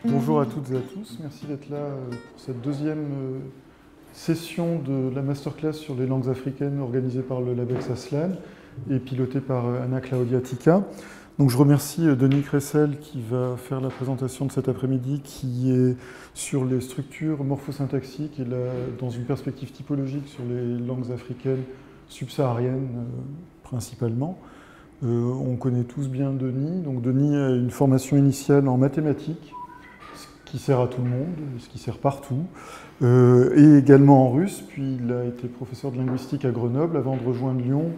Bonjour à toutes et à tous, merci d'être là pour cette deuxième session de la masterclass sur les langues africaines organisée par le LabEx ASLAN et pilotée par Anna Claudia Tica. Donc je remercie Denis Creissels qui va faire la présentation de cet après-midi qui est sur les structures morphosyntaxiques et dans une perspective typologique sur les langues africaines subsahariennes principalement. On connaît tous bien Denis. Donc Denis a une formation initiale en mathématiques, qui sert à tout le monde, ce qui sert partout, et également en russe, puis il a été professeur de linguistique à Grenoble avant de rejoindre Lyon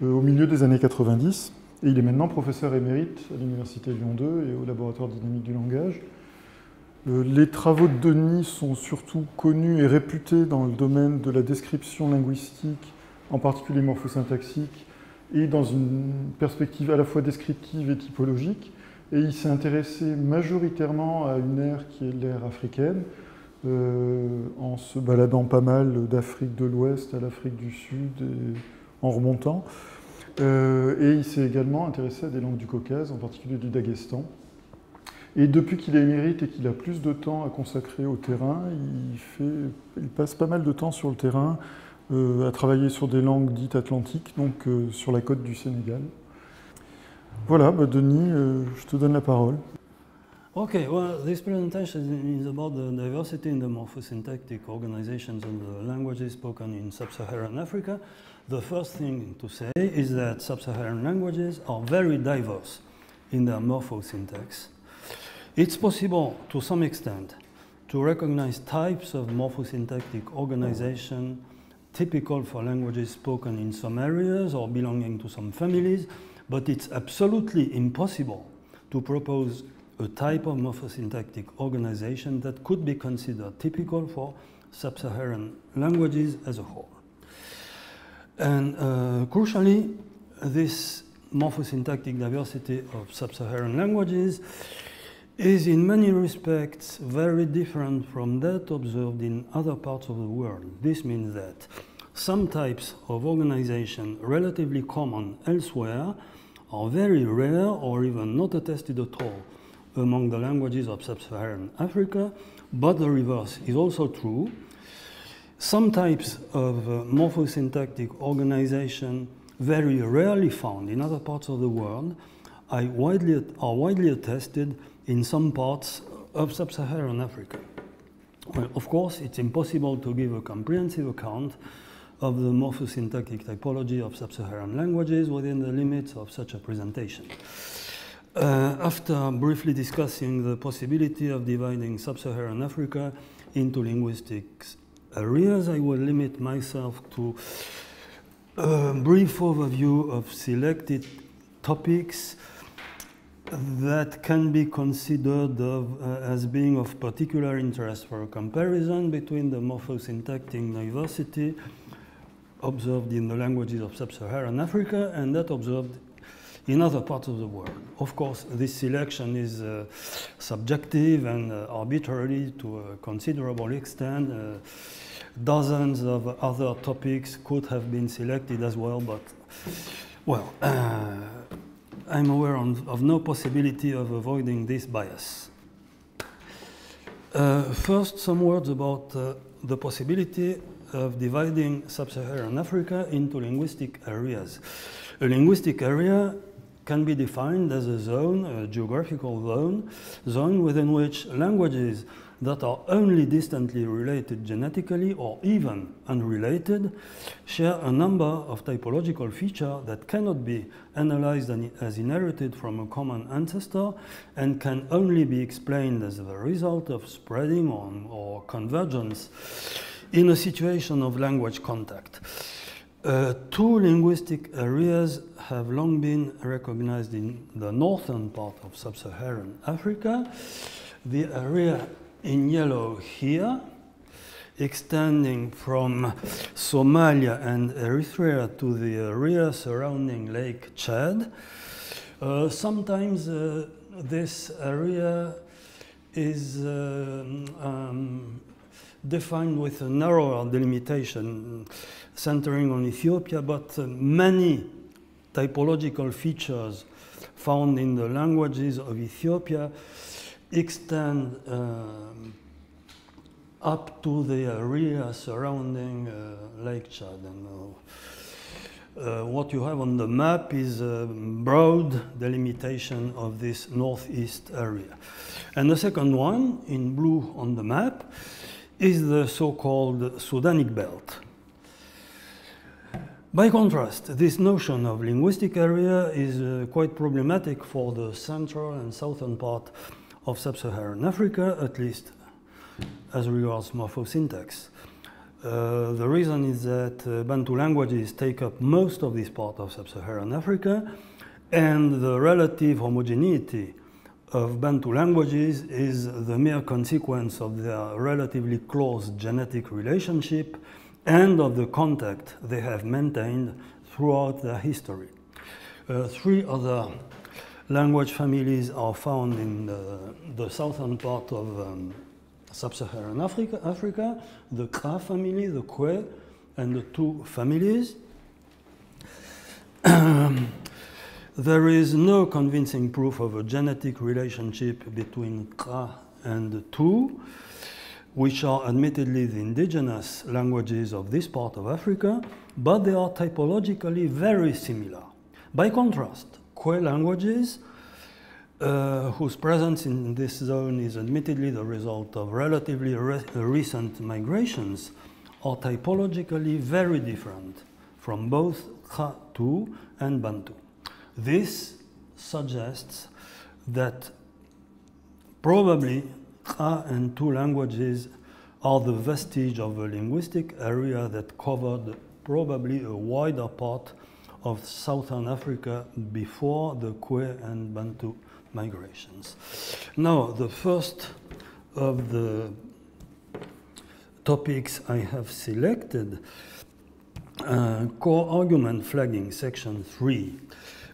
au milieu des années 90, et il est maintenant professeur émérite à l'Université Lyon 2 et au laboratoire dynamique du langage. Les travaux de Denis sont surtout connus et réputés dans le domaine de la description linguistique, en particulier morphosyntaxique, et dans une perspective à la fois descriptive et typologique. Et il s'est intéressé majoritairement à une ère qui est l'ère africaine, en se baladant pas mal d'Afrique de l'Ouest à l'Afrique du Sud et en remontant. Et il s'est également intéressé à des langues du Caucase, en particulier du Daghestan. Et depuis qu'il est émérite et qu'il a plus de temps à consacrer au terrain, il passe pas mal de temps sur le terrain à travailler sur des langues dites atlantiques, donc sur la côte du Sénégal. Voilà, Denis, je te donne la parole. Okay, well, this presentation is about the diversity in the morphosyntactic organizations of the languages spoken in Sub-Saharan Africa. The first thing to say is that Sub-Saharan languages are very diverse in their morphosyntax. It's possible, to some extent, to recognize types of morphosyntactic organization typical for languages spoken in some areas or belonging to some families, but it's absolutely impossible to propose a type of morphosyntactic organization that could be considered typical for Sub-Saharan languages as a whole. And crucially, this morphosyntactic diversity of Sub-Saharan languages is in many respects very different from that observed in other parts of the world. This means that some types of organization relatively common elsewhere are very rare or even not attested at all among the languages of Sub-Saharan Africa, but the reverse is also true. Some types of morphosyntactic organization very rarely found in other parts of the world are widely attested in some parts of Sub-Saharan Africa. Well, of course, it's impossible to give a comprehensive account of the morphosyntactic typology of Sub-Saharan languages within the limits of such a presentation. After briefly discussing the possibility of dividing Sub-Saharan Africa into linguistic areas, I will limit myself to a brief overview of selected topics that can be considered as being of particular interest for a comparison between the morphosyntactic diversity observed in the languages of Sub-Saharan Africa and that observed in other parts of the world. Of course, this selection is subjective and arbitrary to a considerable extent. Dozens of other topics could have been selected as well, but, well, I'm aware of no possibility of avoiding this bias. First, some words about the possibility of dividing Sub-Saharan Africa into linguistic areas. A linguistic area can be defined as a zone, a geographical zone within which languages that are only distantly related genetically or even unrelated share a number of typological features that cannot be analyzed as inherited from a common ancestor and can only be explained as the result of spreading or convergence in a situation of language contact. Two linguistic areas have long been recognized in the northern part of Sub-Saharan Africa. The area in yellow here, extending from Somalia and Eritrea to the area surrounding Lake Chad. Sometimes this area is defined with a narrower delimitation centering on Ethiopia, but many typological features found in the languages of Ethiopia extend up to the area surrounding Lake Chad. And what you have on the map is a broad delimitation of this northeast area. And the second one, in blue on the map, is the so-called Sudanic belt. By contrast, this notion of linguistic area is quite problematic for the central and southern part of Sub-Saharan Africa, at least as regards morphosyntax. The reason is that Bantu languages take up most of this part of Sub-Saharan Africa, and the relative homogeneity of Bantu languages is the mere consequence of their relatively close genetic relationship and of the contact they have maintained throughout their history. Three other language families are found in the southern part of Sub-Saharan Africa, the Kra family, the Kwe, and the two families. There is no convincing proof of a genetic relationship between Kra and the two, which are admittedly the indigenous languages of this part of Africa, but they are typologically very similar. By contrast, Kwe languages, whose presence in this zone is admittedly the result of relatively recent migrations, are typologically very different from both Kra-Tu and Bantu. This suggests that probably Kra and Tu languages are the vestige of a linguistic area that covered probably a wider part of southern Africa before the Kwe and Bantu migrations. Now, the first of the topics I have selected, core argument flagging, section 3.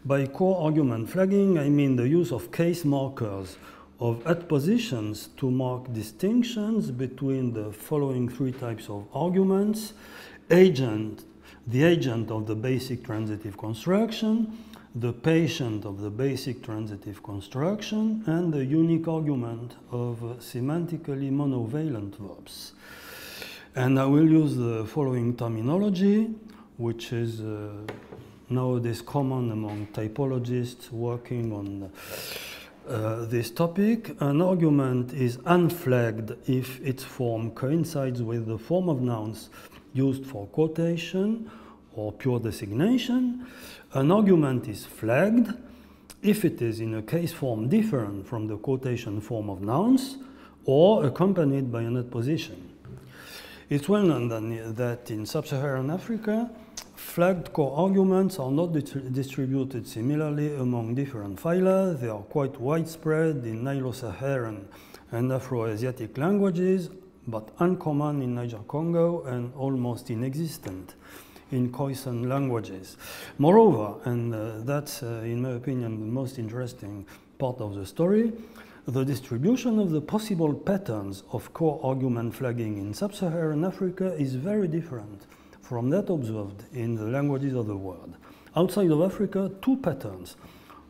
By core argument flagging, I mean the use of case markers of adpositions to mark distinctions between the following three types of arguments: the agent of the basic transitive construction, the patient of the basic transitive construction, and the unique argument of semantically monovalent verbs. And I will use the following terminology, which is nowadays common among typologists working on this topic. An argument is unflagged if its form coincides with the form of nouns used for quotation or pure designation. An argument is flagged if it is in a case form different from the quotation form of nouns or accompanied by an adposition. It's well known that in Sub-Saharan Africa, flagged core arguments are not distributed similarly among different phyla. They are quite widespread in Nilo-Saharan and Afro-Asiatic languages, but uncommon in Niger-Congo and almost inexistent in Khoisan languages. Moreover, and that's in my opinion the most interesting part of the story, the distribution of the possible patterns of core argument flagging in Sub-Saharan Africa is very different from that observed in the languages of the world. Outside of Africa, two patterns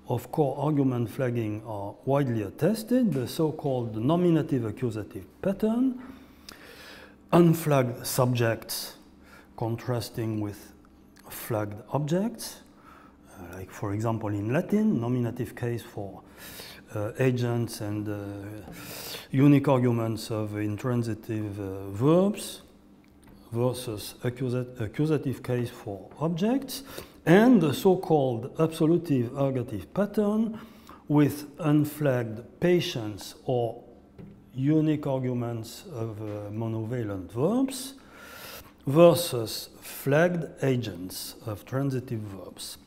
of core argument flagging are widely attested: the so-called nominative accusative pattern, unflagged subjects contrasting with flagged objects, like for example in Latin, nominative case for agents and unique arguments of intransitive verbs versus accusative case for objects, and the so-called absolutive ergative pattern with unflagged patients or unique arguments of monovalent verbs versus flagged agents of transitive verbs.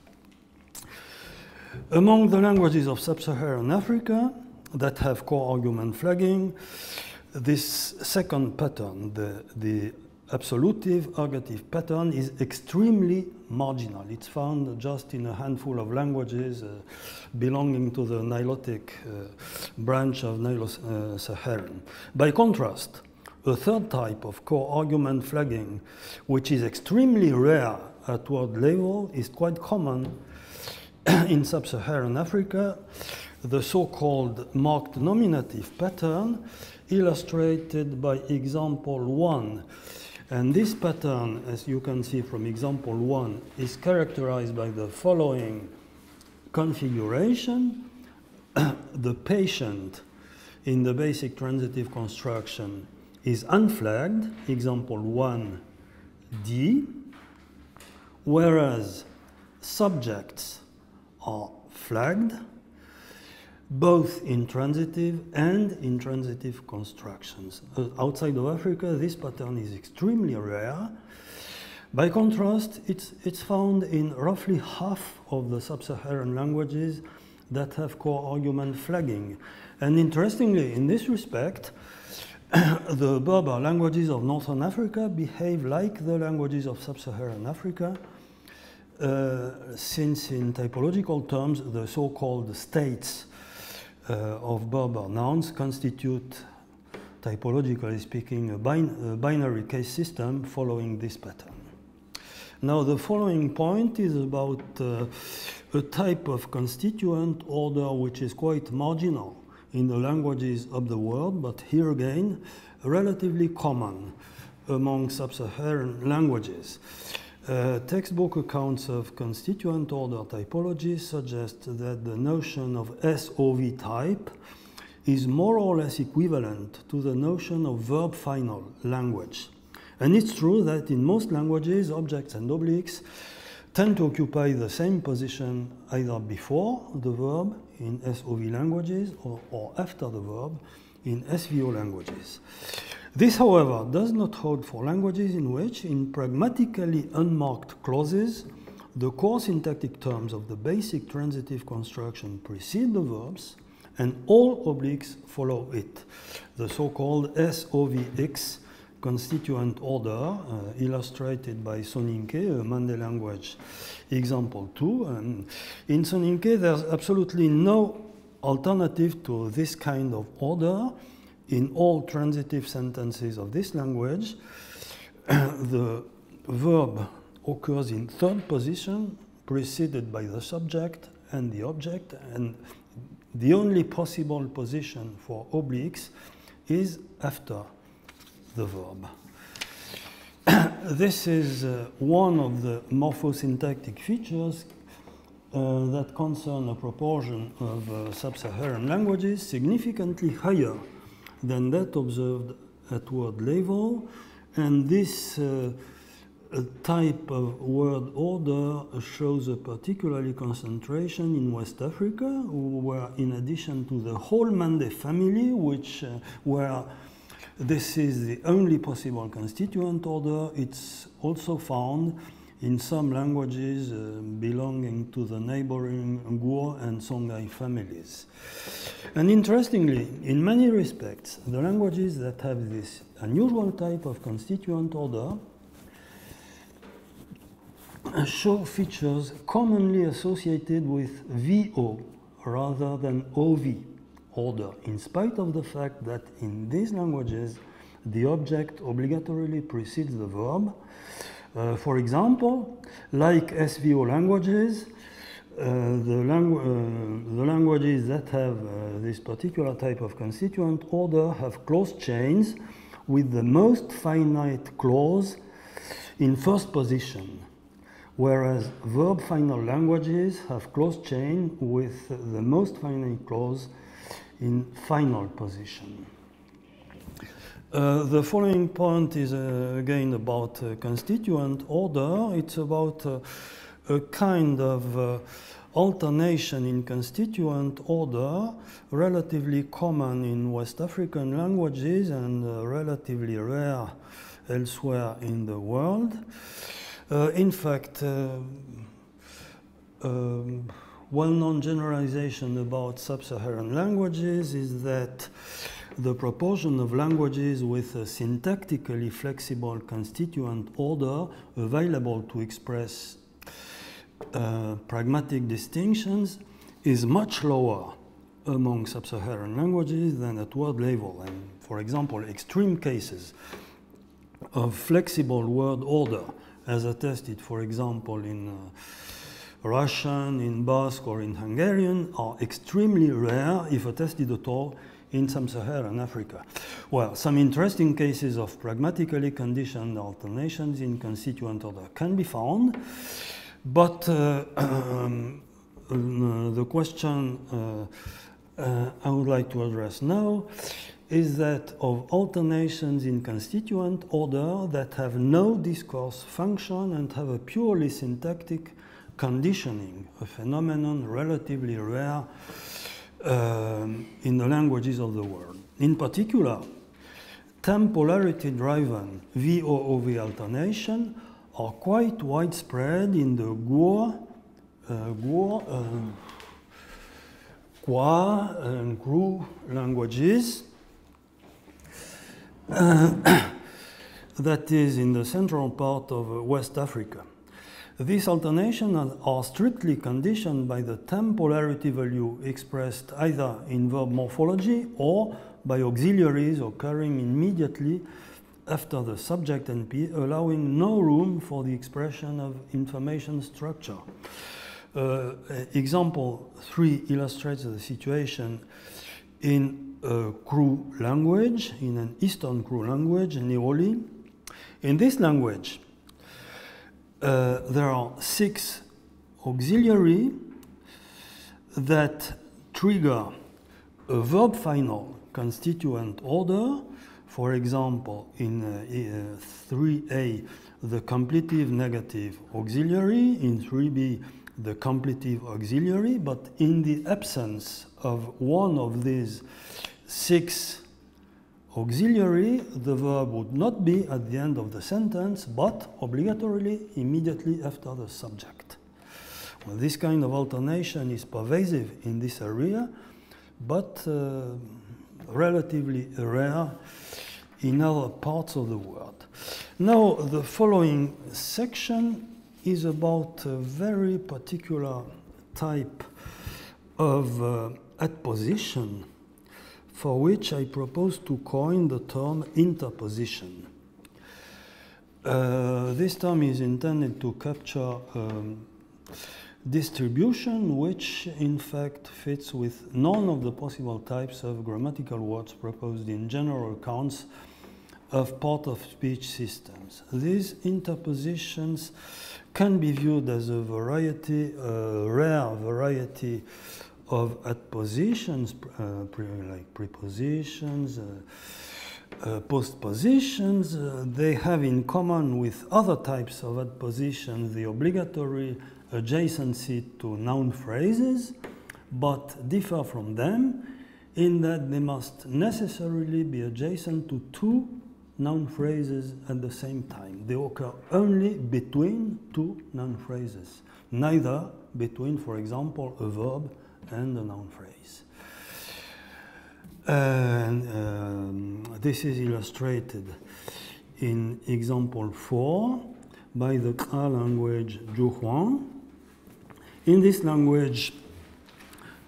Among the languages of Sub-Saharan Africa that have core argument flagging, this second pattern, the absolutive ergative pattern, is extremely marginal. It's found just in a handful of languages belonging to the Nilotic branch of Nilo-Saharan. By contrast, a third type of core argument flagging, which is extremely rare at word level, is quite common in Sub-Saharan Africa, the so-called marked nominative pattern, illustrated by example 1. And this pattern, as you can see from example 1, is characterized by the following configuration. The patient in the basic transitive construction is unflagged, example 1D, whereas subjects are flagged, both in transitive and intransitive constructions. Outside of Africa, this pattern is extremely rare. By contrast, it's found in roughly half of the sub-Saharan languages that have core argument flagging. And interestingly, in this respect, the Berber languages of Northern Africa behave like the languages of Sub-Saharan Africa, since in typological terms, the so-called states of Berber nouns constitute, typologically speaking, a binary case system following this pattern. Now, the following point is about a type of constituent order which is quite marginal in the languages of the world, but here again, relatively common among sub-Saharan languages. Textbook accounts of constituent order typology suggest that the notion of SOV type is more or less equivalent to the notion of verb final language. And it's true that in most languages, objects and obliques tend to occupy the same position either before the verb in SOV languages or after the verb in SVO languages. This, however, does not hold for languages in which, in pragmatically unmarked clauses, the core syntactic terms of the basic transitive construction precede the verbs and all obliques follow it, the so-called SOVX constituent order, illustrated by Soninke, a Mande language example 2. In Soninke, there's absolutely no alternative to this kind of order. In all transitive sentences of this language, the verb occurs in third position, preceded by the subject and the object, and the only possible position for obliques is after the verb. This is one of the morphosyntactic features that concern a proportion of sub-Saharan languages significantly higher than that observed at word level, and this type of word order shows a particularly concentration in West Africa, where in addition to the whole Mande family, where this is the only possible constituent order, it's also found in some languages belonging to the neighboring Guo and Songhai families. And interestingly, in many respects, the languages that have this unusual type of constituent order show features commonly associated with VO rather than OV order, in spite of the fact that in these languages, the object obligatorily precedes the verb. For example, like SVO languages, the languages that have this particular type of constituent order have clause chains with the most finite clause in first position, whereas verb final languages have clause chain with the most finite clause in final position. The following point is again about constituent order. It's about a kind of alternation in constituent order, relatively common in West African languages and relatively rare elsewhere in the world. In fact, well-known generalization about sub-Saharan languages is that the proportion of languages with a syntactically flexible constituent order available to express pragmatic distinctions is much lower among sub-Saharan languages than at word level. And for example, extreme cases of flexible word order, as attested, for example, in Russian, in Basque, or in Hungarian, are extremely rare, if attested at all, in Subsaharan Africa. Well, some interesting cases of pragmatically conditioned alternations in constituent order can be found, but the question I would like to address now is that of alternations in constituent order that have no discourse function and have a purely syntactic conditioning, a phenomenon relatively rare in the languages of the world. In particular, temporality-driven VOOV alternation are quite widespread in the Kwa and Kru languages, that is in the central part of West Africa. These alternations are strictly conditioned by the temporality value expressed either in verb morphology or by auxiliaries occurring immediately after the subject NP, allowing no room for the expression of information structure. Example 3 illustrates the situation in a Kru language, in an Eastern Kru language, Neoli. In this language, there are 6 auxiliary that trigger a verb final constituent order. For example, in 3a, the completive negative auxiliary, in 3b, the completive auxiliary, but in the absence of one of these 6 auxiliary, the verb would not be at the end of the sentence, but obligatorily immediately after the subject. Well, this kind of alternation is pervasive in this area, but relatively rare in other parts of the world. Now, the following section is about a very particular type of adposition, for which I propose to coin the term interposition. This term is intended to capture distribution which in fact fits with none of the possible types of grammatical words proposed in general accounts of part-of-speech systems. These interpositions can be viewed as a variety, rare variety of adpositions, like prepositions, postpositions. They have in common with other types of adpositions the obligatory adjacency to noun phrases, but differ from them in that they must necessarily be adjacent to 2 noun phrases at the same time. They occur only between 2 noun phrases, neither between, for example, a verb and a noun phrase. And this is illustrated in example 4 by the Kra language Zhuhuang. In this language,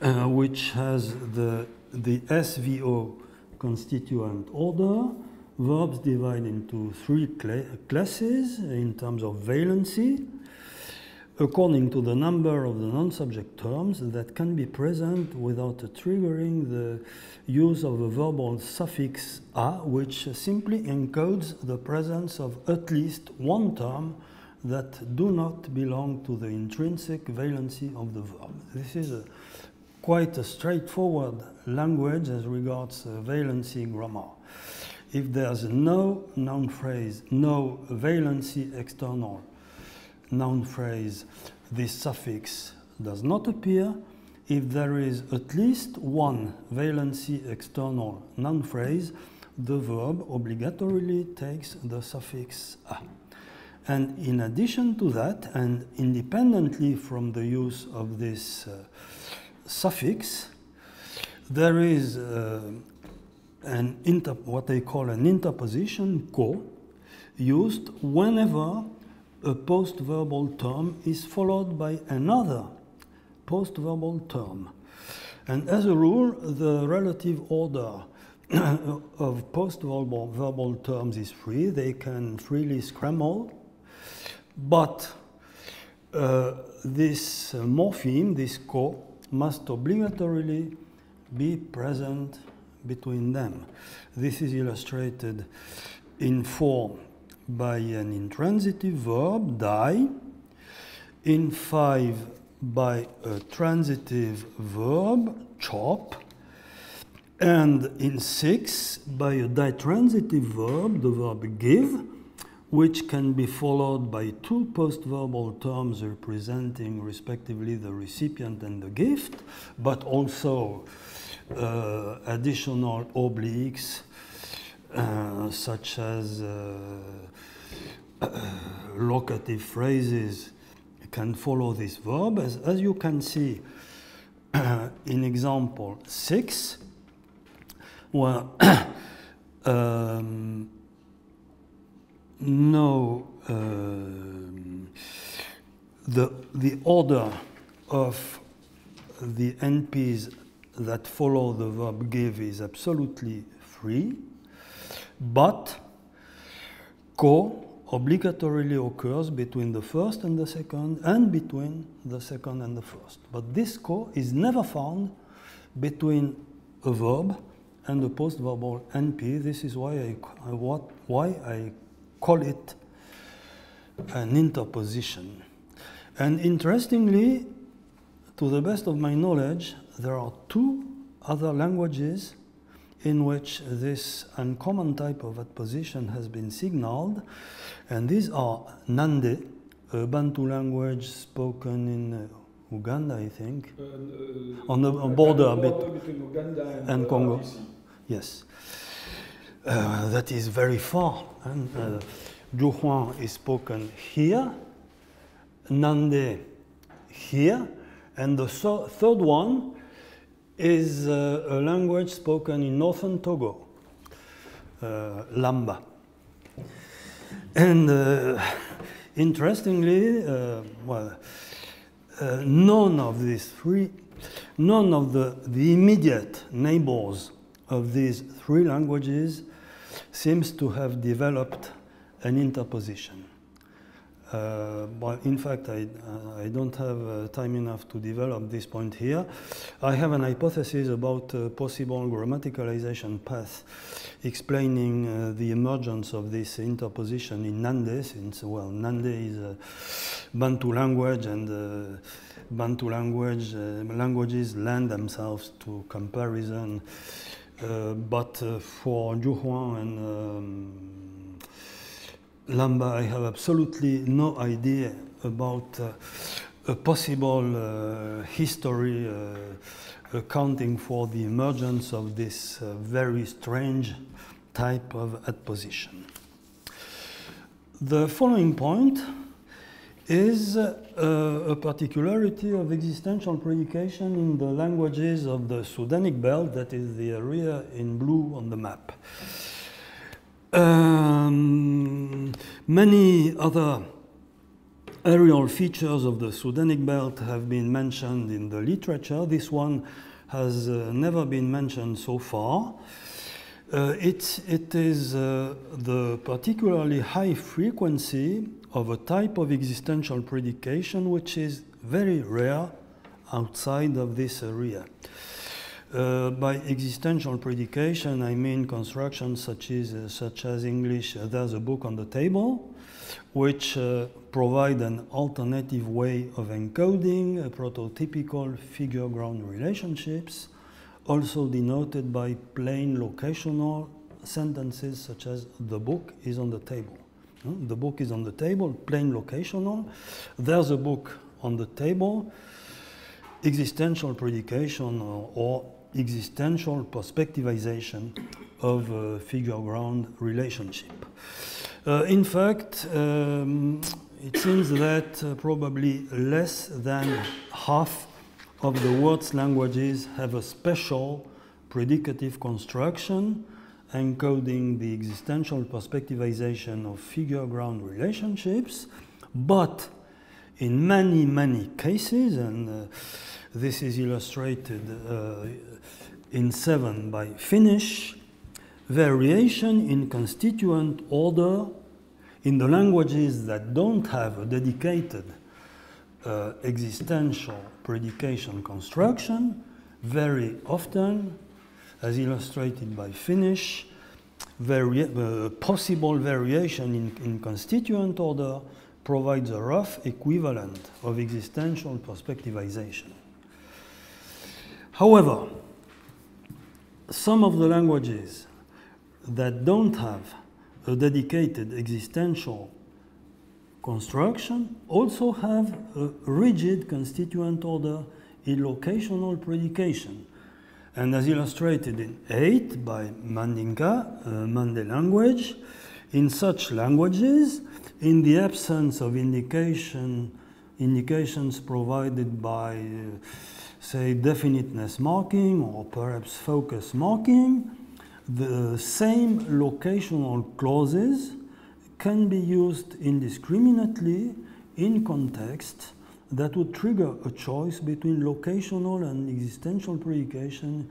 which has the SVO constituent order, verbs divide into 3 classes in terms of valency, according to the number of the non-subject terms that can be present without triggering the use of a verbal suffix a, which simply encodes the presence of at least one term that do not belong to the intrinsic valency of the verb. This is quite a straightforward language as regards valency grammar. If there's no noun phrase, no valency external noun phrase, this suffix does not appear. If there is at least one valency external noun phrase, the verb obligatorily takes the suffix a. And in addition to that, and independently from the use of this suffix, there is what they call an interposition, ko, used whenever a post-verbal term is followed by another post-verbal term. And as a rule, the relative order of post-verbal terms is free. They can freely scramble, but this morpheme, this co, must obligatorily be present between them. This is illustrated in 4 by an intransitive verb, die, in 5 by a transitive verb, chop, and in 6 by a ditransitive verb, the verb give, which can be followed by 2 post-verbal terms representing respectively the recipient and the gift, but also additional obliques such as locative phrases can follow this verb. As you can see in example 6, where the order of the NPs that follow the verb give is absolutely free, but co obligatorily occurs between the first and the second, and between the second and the first. But this co is never found between a verb and a post-verbal NP. This is why I call it an interposition. And interestingly, to the best of my knowledge, there are 2 other languages in which this uncommon type of adposition has been signaled, and these are Nande, a Bantu language spoken in Uganda, I think, on the border a bit, between Uganda and Congo. RDC. Yes, that is very far. And Juhuan is spoken here, Nande here, and the third one is a language spoken in northern Togo, Lamba. And interestingly, none of the immediate neighbors of these 3 languages seems to have developed an interposition. But in fact, I don't have time enough to develop this point here. I have an hypothesis about a possible grammaticalization path explaining the emergence of this interposition in Nande, since, well, Nande is a Bantu language, and Bantu languages lend themselves to comparison. But for Juhuan and Lamba, I have absolutely no idea about a possible history accounting for the emergence of this very strange type of adposition. The following point is a particularity of existential predication in the languages of the Sudanic belt, that is the area in blue on the map. Many other areal features of the Sudanic belt have been mentioned in the literature. This one has never been mentioned so far. It is the particularly high frequency of a type of existential predication which is very rare outside of this area. By existential predication, I mean constructions such as English, there's a book on the table, which provide an alternative way of encoding prototypical figure-ground relationships, also denoted by plain locational sentences such as the book is on the table. The book is on the table, plain locational. There's a book on the table, existential predication or existential perspectivization of a figure-ground relationship. In fact, it seems that probably less than half of the world's languages have a special predicative construction encoding the existential perspectivization of figure-ground relationships, but in many, many cases, and this is illustrated in 7 by Finnish, variation in constituent order in the languages that don't have a dedicated existential predication construction, very often, as illustrated by Finnish, possible variation in constituent order provides a rough equivalent of existential perspectivization. However, some of the languages that don't have a dedicated existential construction also have a rigid constituent order in locational predication. And as illustrated in 8 by Mandinka, Mande language, in such languages, in the absence of indications provided by, say, definiteness marking or perhaps focus marking, the same locational clauses can be used indiscriminately in context that would trigger a choice between locational and existential predication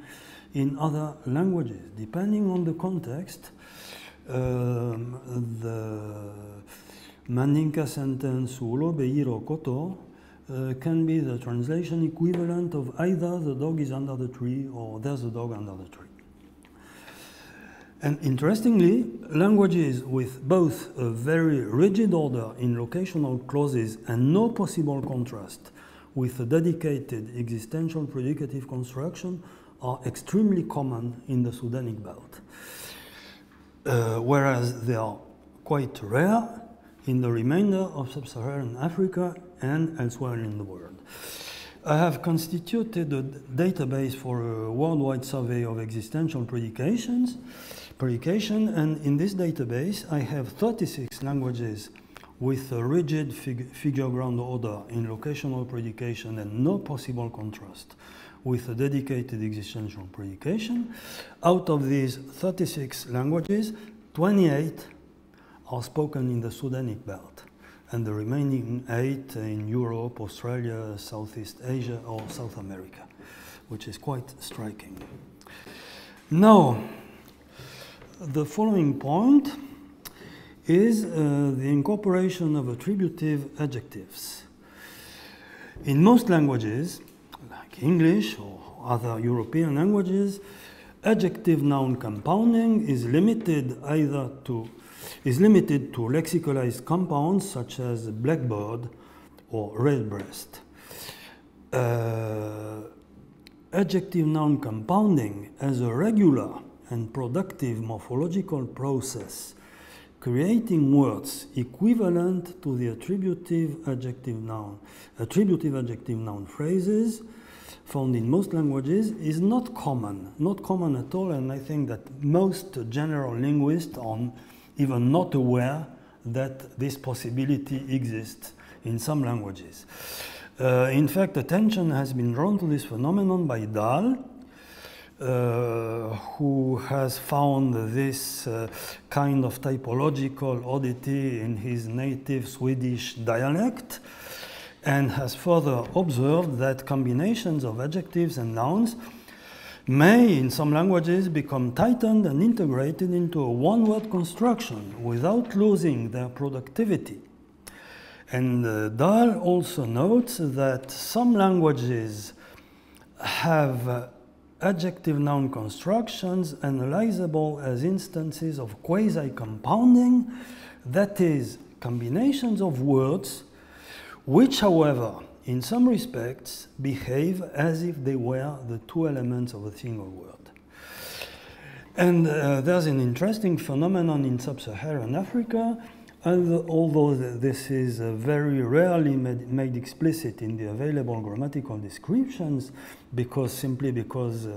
in other languages. Depending on the context, the Mandinka sentence "Ulo beiro koto" can be the translation equivalent of either "the dog is under the tree" or "there's a dog under the tree." And interestingly, languages with both a very rigid order in locational clauses and no possible contrast with a dedicated existential predicative construction are extremely common in the Sudanic belt, whereas they are quite rare in the remainder of Sub-Saharan Africa and elsewhere in the world. I have constituted a database for a worldwide survey of existential predication, and in this database I have 36 languages with a rigid figure ground order in locational predication and no possible contrast with a dedicated existential predication. Out of these 36 languages, 28 are spoken in the Sudanic belt, and the remaining 8 in Europe, Australia, Southeast Asia, or South America, which is quite striking. Now, the following point is the incorporation of attributive adjectives. In most languages, like English or other European languages, adjective noun compounding is limited to lexicalized compounds such as blackbird or redbreast. Adjective noun compounding as a regular and productive morphological process, creating words equivalent to the attributive adjective noun phrases found in most languages is not common at all, and I think that most general linguists are even not aware that this possibility exists in some languages. In fact, attention has been drawn to this phenomenon by Dahl, who has found this kind of typological oddity in his native Swedish dialect, and has further observed that combinations of adjectives and nouns may, in some languages, become tightened and integrated into a one-word construction without losing their productivity. And Dahl also notes that some languages have adjective noun constructions analyzable as instances of quasi compounding, that is, combinations of words which, however, in some respects behave as if they were the two elements of a single word. And there's an interesting phenomenon in Sub-Saharan Africa, and although this is very rarely made explicit in the available grammatical descriptions, simply because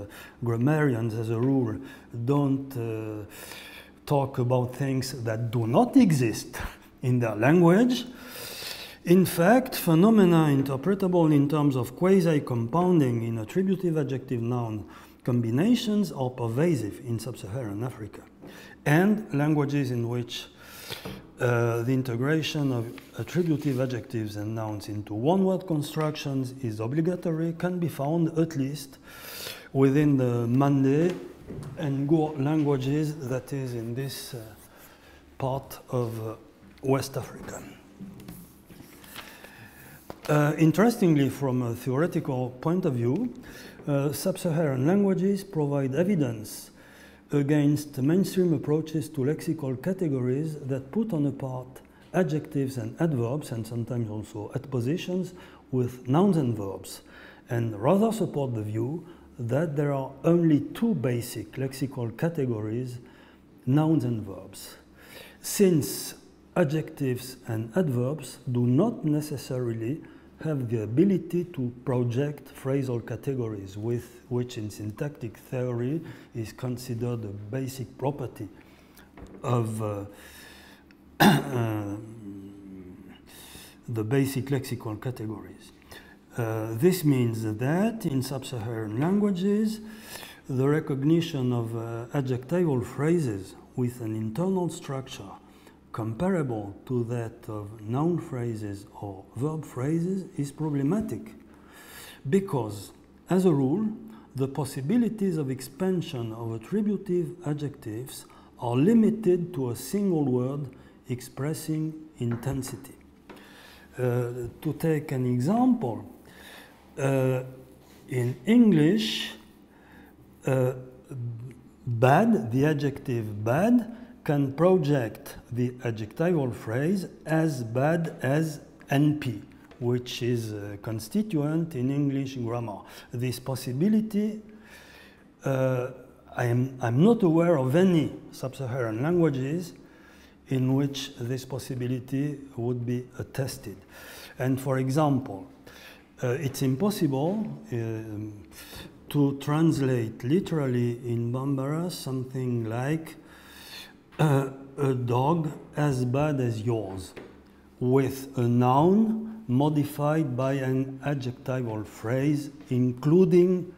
grammarians, as a rule, don't talk about things that do not exist in their language. In fact, phenomena interpretable in terms of quasi-compounding in attributive adjective-noun combinations are pervasive in Sub-Saharan Africa, and languages in which the integration of attributive adjectives and nouns into one-word constructions is obligatory can be found at least within the Mande Ngo languages that is in this part of West Africa. Interestingly, from a theoretical point of view, Sub-Saharan languages provide evidence against mainstream approaches to lexical categories that put on a part adjectives and adverbs, and sometimes also adpositions, with nouns and verbs, and rather support the view that there are only two basic lexical categories, nouns and verbs, since adjectives and adverbs do not necessarily have the ability to project phrasal categories, which in syntactic theory is considered a basic property of the basic lexical categories. This means that in sub-Saharan languages, the recognition of adjectival phrases with an internal structure comparable to that of noun phrases or verb phrases is problematic, because, as a rule, the possibilities of expansion of attributive adjectives are limited to a single word expressing intensity. To take an example, in English, bad, the adjective bad, can project the adjectival phrase as bad as NP, which is a constituent in English grammar. This possibility, I'm not aware of any sub-Saharan languages in which this possibility would be attested. And for example, it's impossible to translate literally in Bambara something like a dog as bad as yours, with a noun modified by an adjectival phrase, including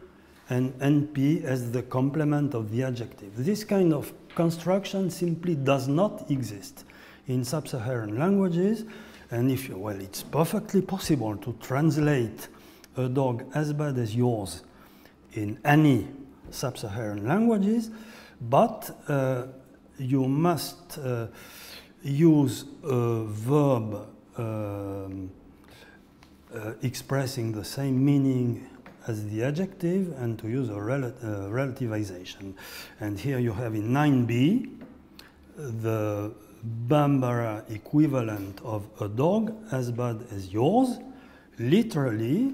an NP as the complement of the adjective. This kind of construction simply does not exist in sub-Saharan languages, and if you, well, it's perfectly possible to translate a dog as bad as yours in any sub-Saharan languages, but you must use a verb expressing the same meaning as the adjective and to use a relativization. And here you have in 9b the Bambara equivalent of a dog as bad as yours, literally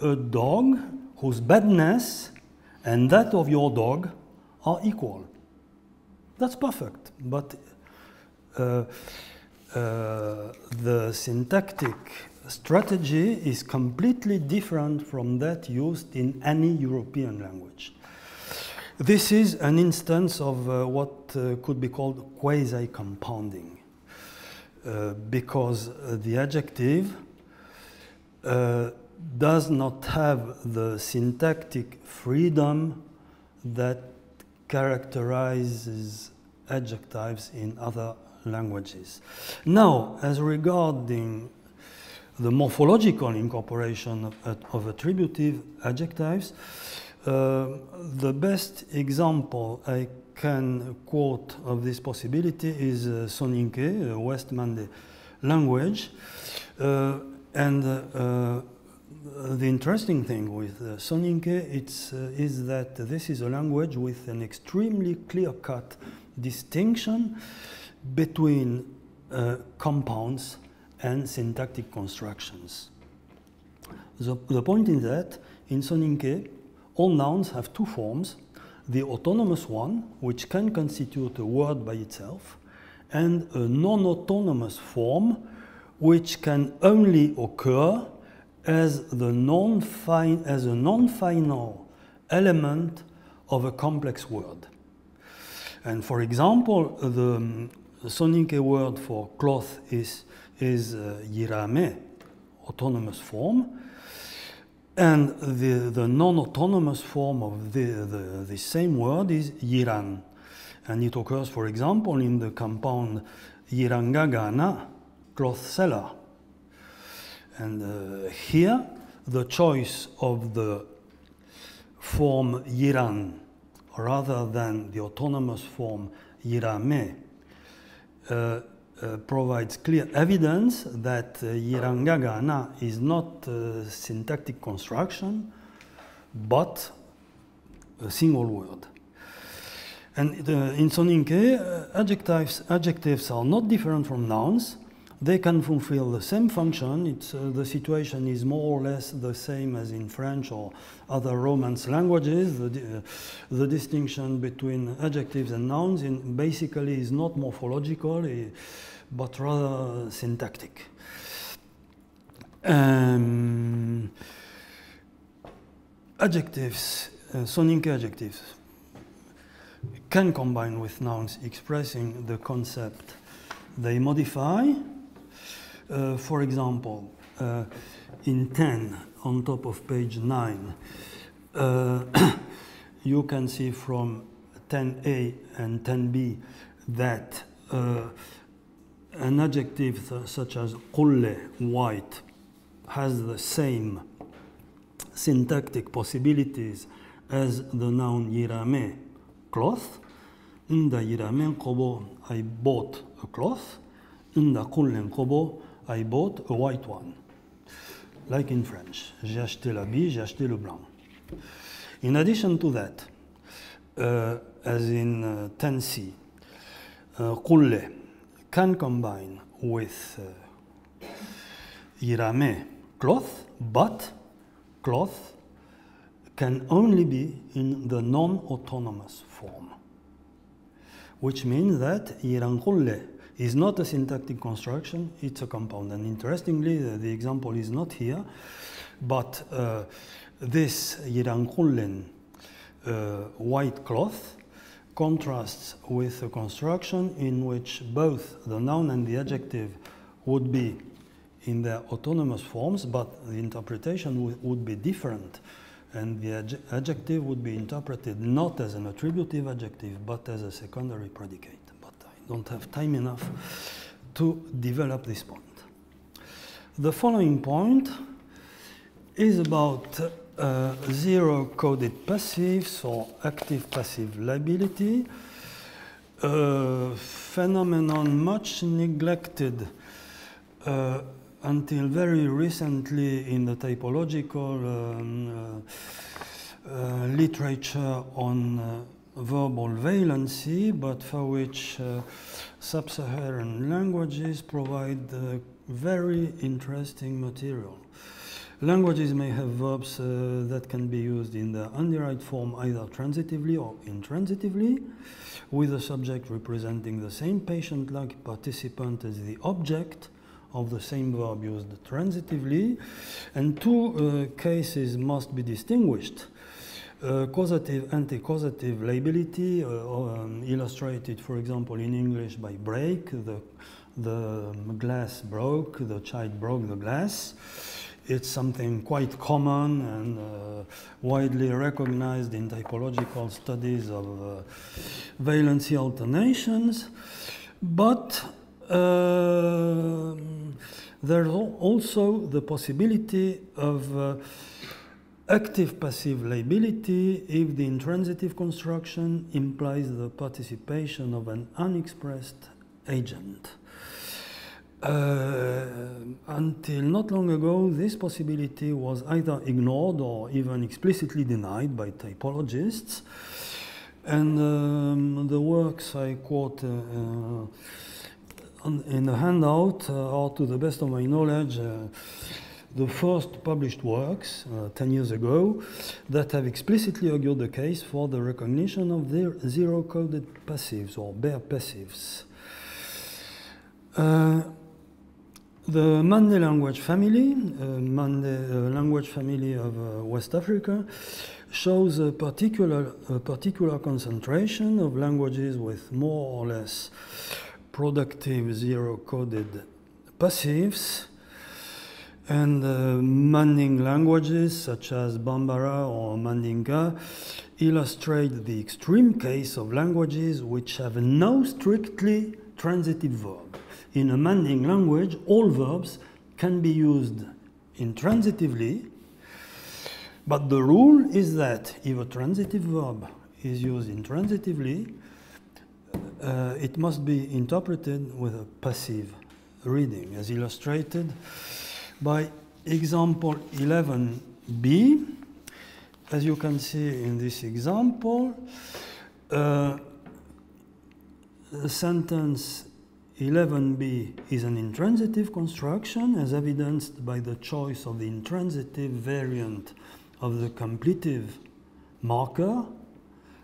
a dog whose badness and that of your dog are equal. That's perfect, but the syntactic strategy is completely different from that used in any European language. This is an instance of what could be called quasi compounding, because the adjective does not have the syntactic freedom that characterizes adjectives in other languages. Now, as regarding the morphological incorporation of attributive adjectives, the best example I can quote of this possibility is Soninke, a West Mande language. The interesting thing with Soninke is that this is a language with an extremely clear-cut distinction between compounds and syntactic constructions. The point is that in Soninke, all nouns have two forms: the autonomous one, which can constitute a word by itself, and a non-autonomous form, which can only occur as a non-final element of a complex word. And for example, the Soninke word for cloth is yirame, autonomous form, and the non-autonomous form of the same word is yiran. And it occurs, for example, in the compound yirangagana, cloth seller. And here, the choice of the form yiran rather than the autonomous form yirame provides clear evidence that yirangagana is not a syntactic construction, but a single word. And in Soninke, adjectives are not different from nouns. They can fulfill the same function. The situation is more or less the same as in French or other Romance languages. The distinction between adjectives and nouns basically is not morphological, but rather syntactic. Adjectives, Soninke adjectives, can combine with nouns expressing the concept they modify. For example, in 10, on top of page 9, you can see from 10a and 10b that an adjective such as qulle, white, has the same syntactic possibilities as the noun yirame, cloth. Nda yirame kobo, I bought a cloth. Nda qulle kobo, I bought a white one. Like in French, j'ai acheté l'habit, j'ai acheté le blanc. In addition to that, as in 10c, qulle can combine with yirame, cloth, but cloth can only be in the non-autonomous form, which means that yiranqulle is not a syntactic construction, it's a compound. And interestingly, the example is not here, but this yiranqullen white cloth contrasts with a construction in which both the noun and the adjective would be in their autonomous forms, but the interpretation would be different. And the adjective would be interpreted not as an attributive adjective, but as a secondary predicate. But I don't have time enough to develop this point. The following point is about zero-coded passives or active-passive liability, a phenomenon much neglected until very recently in the typological literature on verbal valency, but for which sub-Saharan languages provide very interesting material. Languages may have verbs that can be used in the underived form either transitively or intransitively, with the subject representing the same patient-like participant as the object of the same verb used transitively. And two cases must be distinguished. Causative, anti-causative liability, illustrated, for example, in English by break. The glass broke, the child broke the glass. It's something quite common and widely recognized in typological studies of valency alternations. But there's also the possibility of active-passive liability if the intransitive construction implies the participation of an unexpressed agent. Until not long ago, this possibility was either ignored or even explicitly denied by typologists. And the works I quote in the handout are, to the best of my knowledge, the first published works 10 years ago that have explicitly argued the case for the recognition of their zero-coded passives or bare passives. The Mande language family, language family of West Africa, shows a particular concentration of languages with more or less productive zero-coded passives. And Manding languages such as Bambara or Mandinka illustrate the extreme case of languages which have no strictly transitive verb. In a Manding language, all verbs can be used intransitively, but the rule is that if a transitive verb is used intransitively, it must be interpreted with a passive reading, as illustrated by example 11b. As you can see in this example, the sentence 11b is an intransitive construction, as evidenced by the choice of the intransitive variant of the completive marker,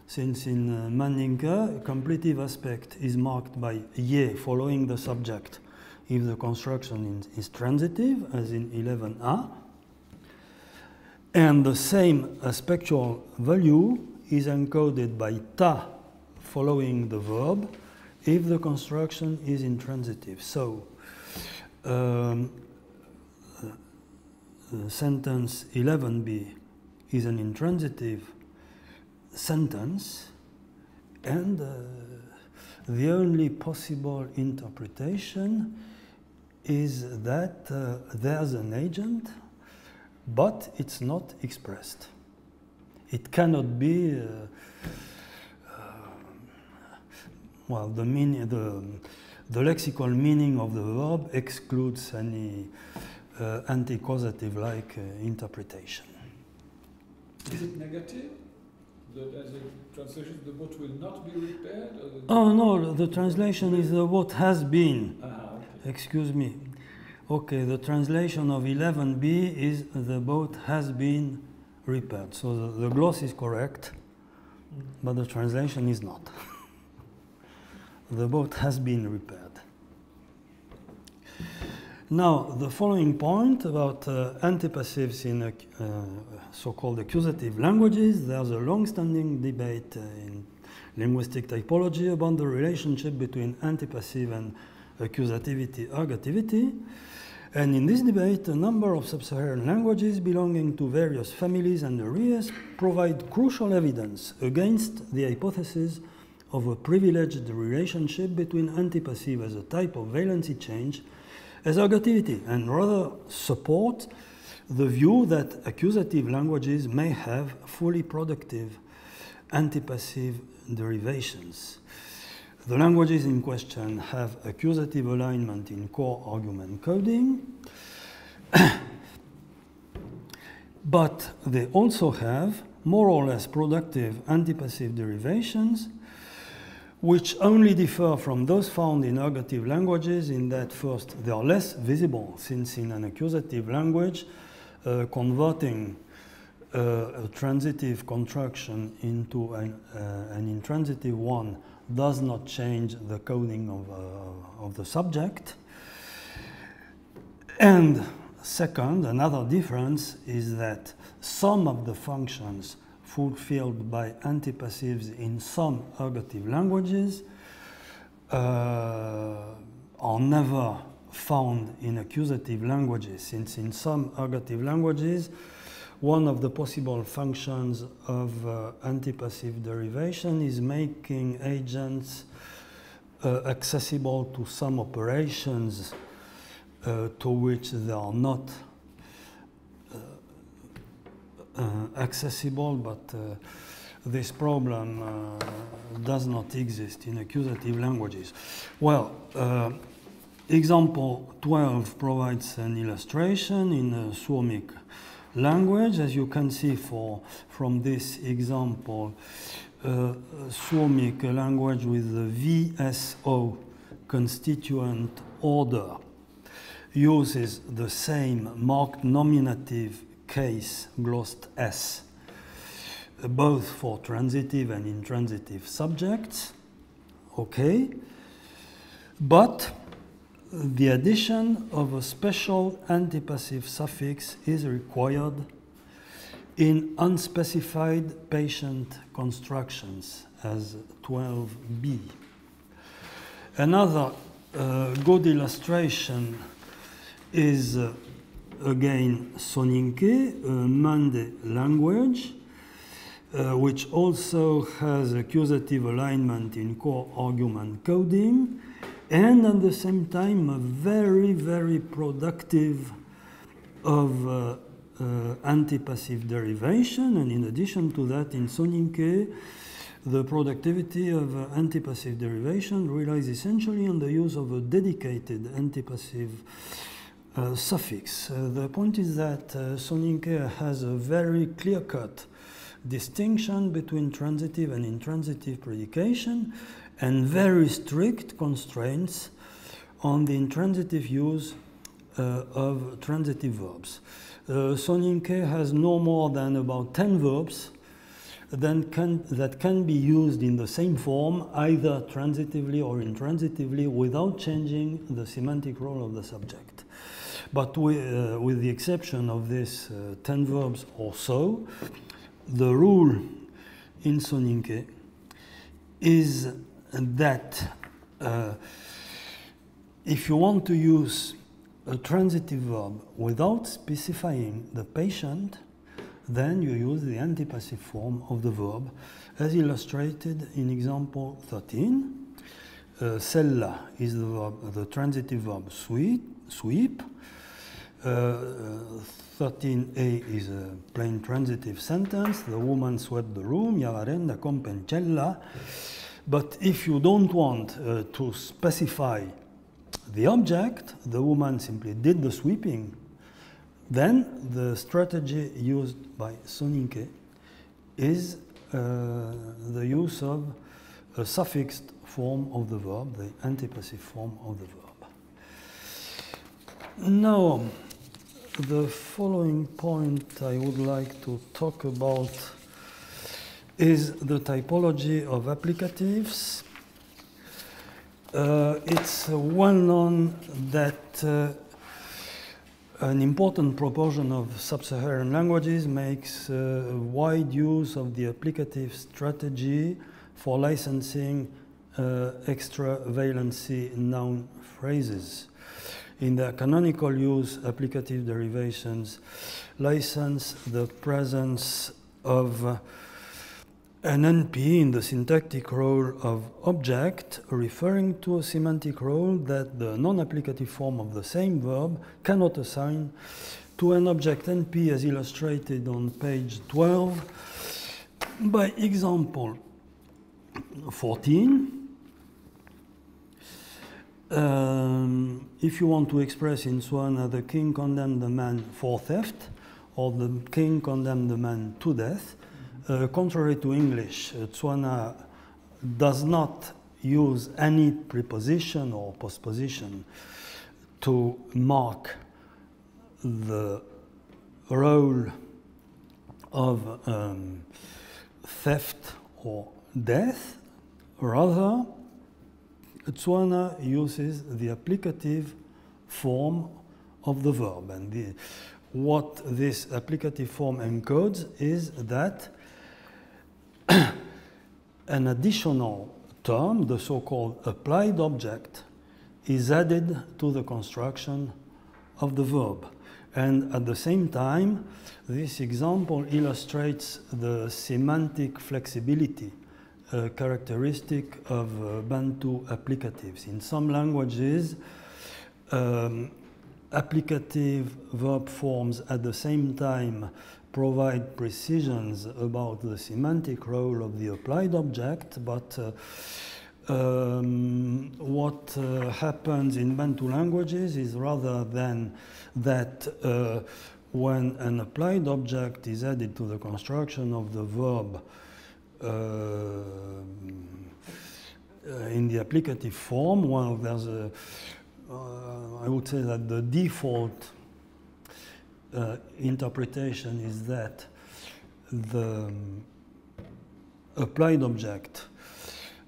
since in Manninke, completive aspect is marked by ye following the subject if the construction is transitive, as in 11a. And the same aspectual value is encoded by ta following the verb if the construction is intransitive. So, sentence 11b is an intransitive sentence, and the only possible interpretation is that there's an agent, but it's not expressed. It cannot be, well, the lexical meaning of the verb excludes any anti-causative-like interpretation. Is it negative? That as a translation, the boat will not be repaired? Oh no, the translation is the boat has been. Okay. Excuse me. Okay, the translation of 11b is the boat has been repaired. So the gloss is correct, but the translation is not. The boat has been repaired. Now, the following point about antipassives in so-called accusative languages. There's a long-standing debate in linguistic typology about the relationship between antipassive and accusativity, ergativity. And in this debate, a number of sub-Saharan languages belonging to various families and areas provide crucial evidence against the hypothesis of a privileged relationship between antipassive as a type of valency change as ergativity, and rather support the view that accusative languages may have fully productive antipassive derivations. The languages in question have accusative alignment in core argument coding, but they also have more or less productive antipassive derivations, which only differ from those found in ergative languages in that, first, they are less visible, since in an accusative language, converting a transitive construction into an intransitive one does not change the coding of the subject. And second, another difference is that some of the functions fulfilled by antipassives in some ergative languages are never found in accusative languages, since in some ergative languages, one of the possible functions of antipassive derivation is making agents accessible to some operations to which they are not accessible, but this problem does not exist in accusative languages. Well, example 12 provides an illustration in a Suomik language. As you can see from this example, Suomik, a language with the VSO constituent order, uses the same marked nominative case glossed S, both for transitive and intransitive subjects. Okay, but the addition of a special antipassive suffix is required in unspecified patient constructions, as 12b. Another good illustration is again Soninke, a Mande language, which also has accusative alignment in core argument coding, and at the same time a very, very productive of antipassive derivation. And in addition to that, in Soninke, The productivity of antipassive derivation relies essentially on the use of a dedicated antipassive suffix. The point is that Soninke has a very clear-cut distinction between transitive and intransitive predication and very strict constraints on the intransitive use of transitive verbs. Soninke has no more than about 10 verbs that can be used in the same form, either transitively or intransitively, without changing the semantic role of the subject. But with the exception of these 10 verbs or so, the rule in Soninke is that if you want to use a transitive verb without specifying the patient, then you use the antipassive form of the verb, as illustrated in example 13. Celle-là is the transitive verb sweep. 13a is a plain transitive sentence. The woman swept the room. Yavaren da compencella. But if you don't want to specify the object, the woman simply did the sweeping. Then the strategy used by Soninke is the use of a suffixed form of the verb, the antipassive form of the verb. Now, the following point I would like to talk about is the typology of applicatives. It's well known that an important proportion of sub-Saharan languages makes wide use of the applicative strategy for licensing extra valency noun phrases. In their canonical use, applicative derivations license the presence of an NP in the syntactic role of object, referring to a semantic role that the non-applicative form of the same verb cannot assign to an object NP, as illustrated on page 12 by example 14. If you want to express in Tswana, the king condemned the man for theft, or the king condemned the man to death, contrary to English, Tswana does not use any preposition or postposition to mark the role of theft or death. Rather, Tswana uses the applicative form of the verb. And what this applicative form encodes is that an additional term, the so-called applied object, is added to the construction of the verb. And at the same time, this example illustrates the semantic flexibility characteristic of Bantu applicatives. In some languages, applicative verb forms at the same time provide precisions about the semantic role of the applied object, but what happens in Bantu languages is rather than that when an applied object is added to the construction of the verb in the applicative form, well, there's a, I would say that the default interpretation is that the applied object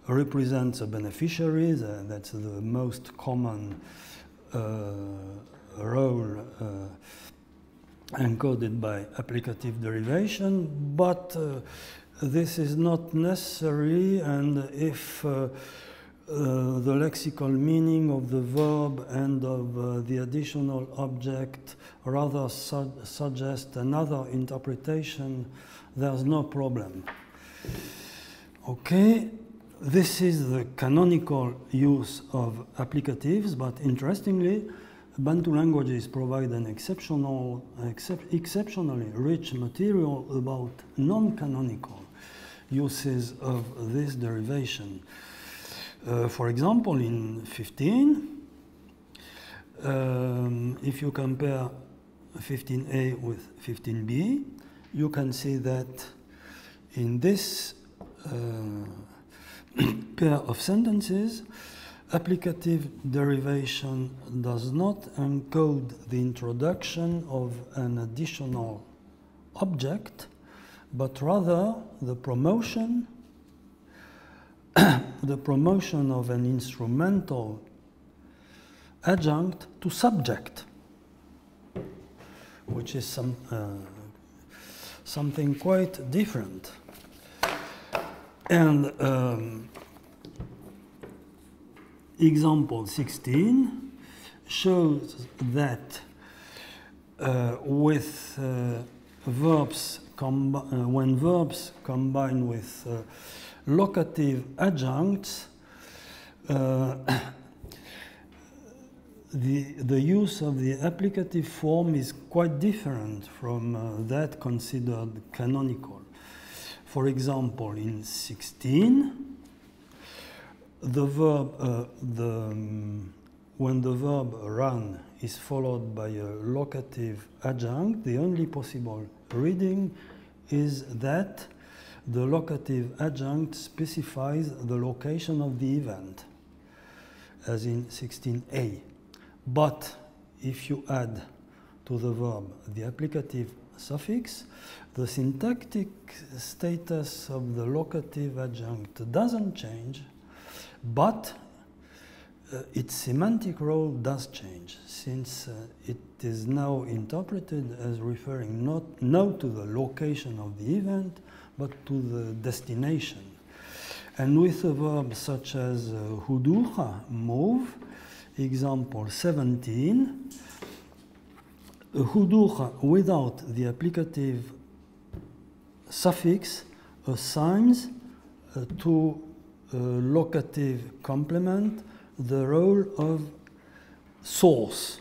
represents a beneficiary. That's the most common role encoded by applicative derivation, but this is not necessary, and if the lexical meaning of the verb and of the additional object rather suggest another interpretation, there's no problem. Okay, this is the canonical use of applicatives, but interestingly, Bantu languages provide an exceptionally rich material about non-canonical uses of this derivation. For example, in 15, if you compare 15a with 15b, you can see that in this pair of sentences, applicative derivation does not encode the introduction of an additional object, but rather the promotion of an instrumental adjunct to subject, which is something quite different. And example 16 shows that with verbs when verbs combine with locative adjuncts, the use of the applicative form is quite different from that considered canonical. For example, in 16, the verb, when the verb run is followed by a locative adjunct, the only possible reading is that the locative adjunct specifies the location of the event, as in 16a. But if you add to the verb the applicative suffix, the syntactic status of the locative adjunct doesn't change, but its semantic role does change, since it is now interpreted as referring not to the location of the event, but to the destination. And with a verb such as hudur, move, example 17, hudur without the applicative suffix assigns to locative complement the role of source.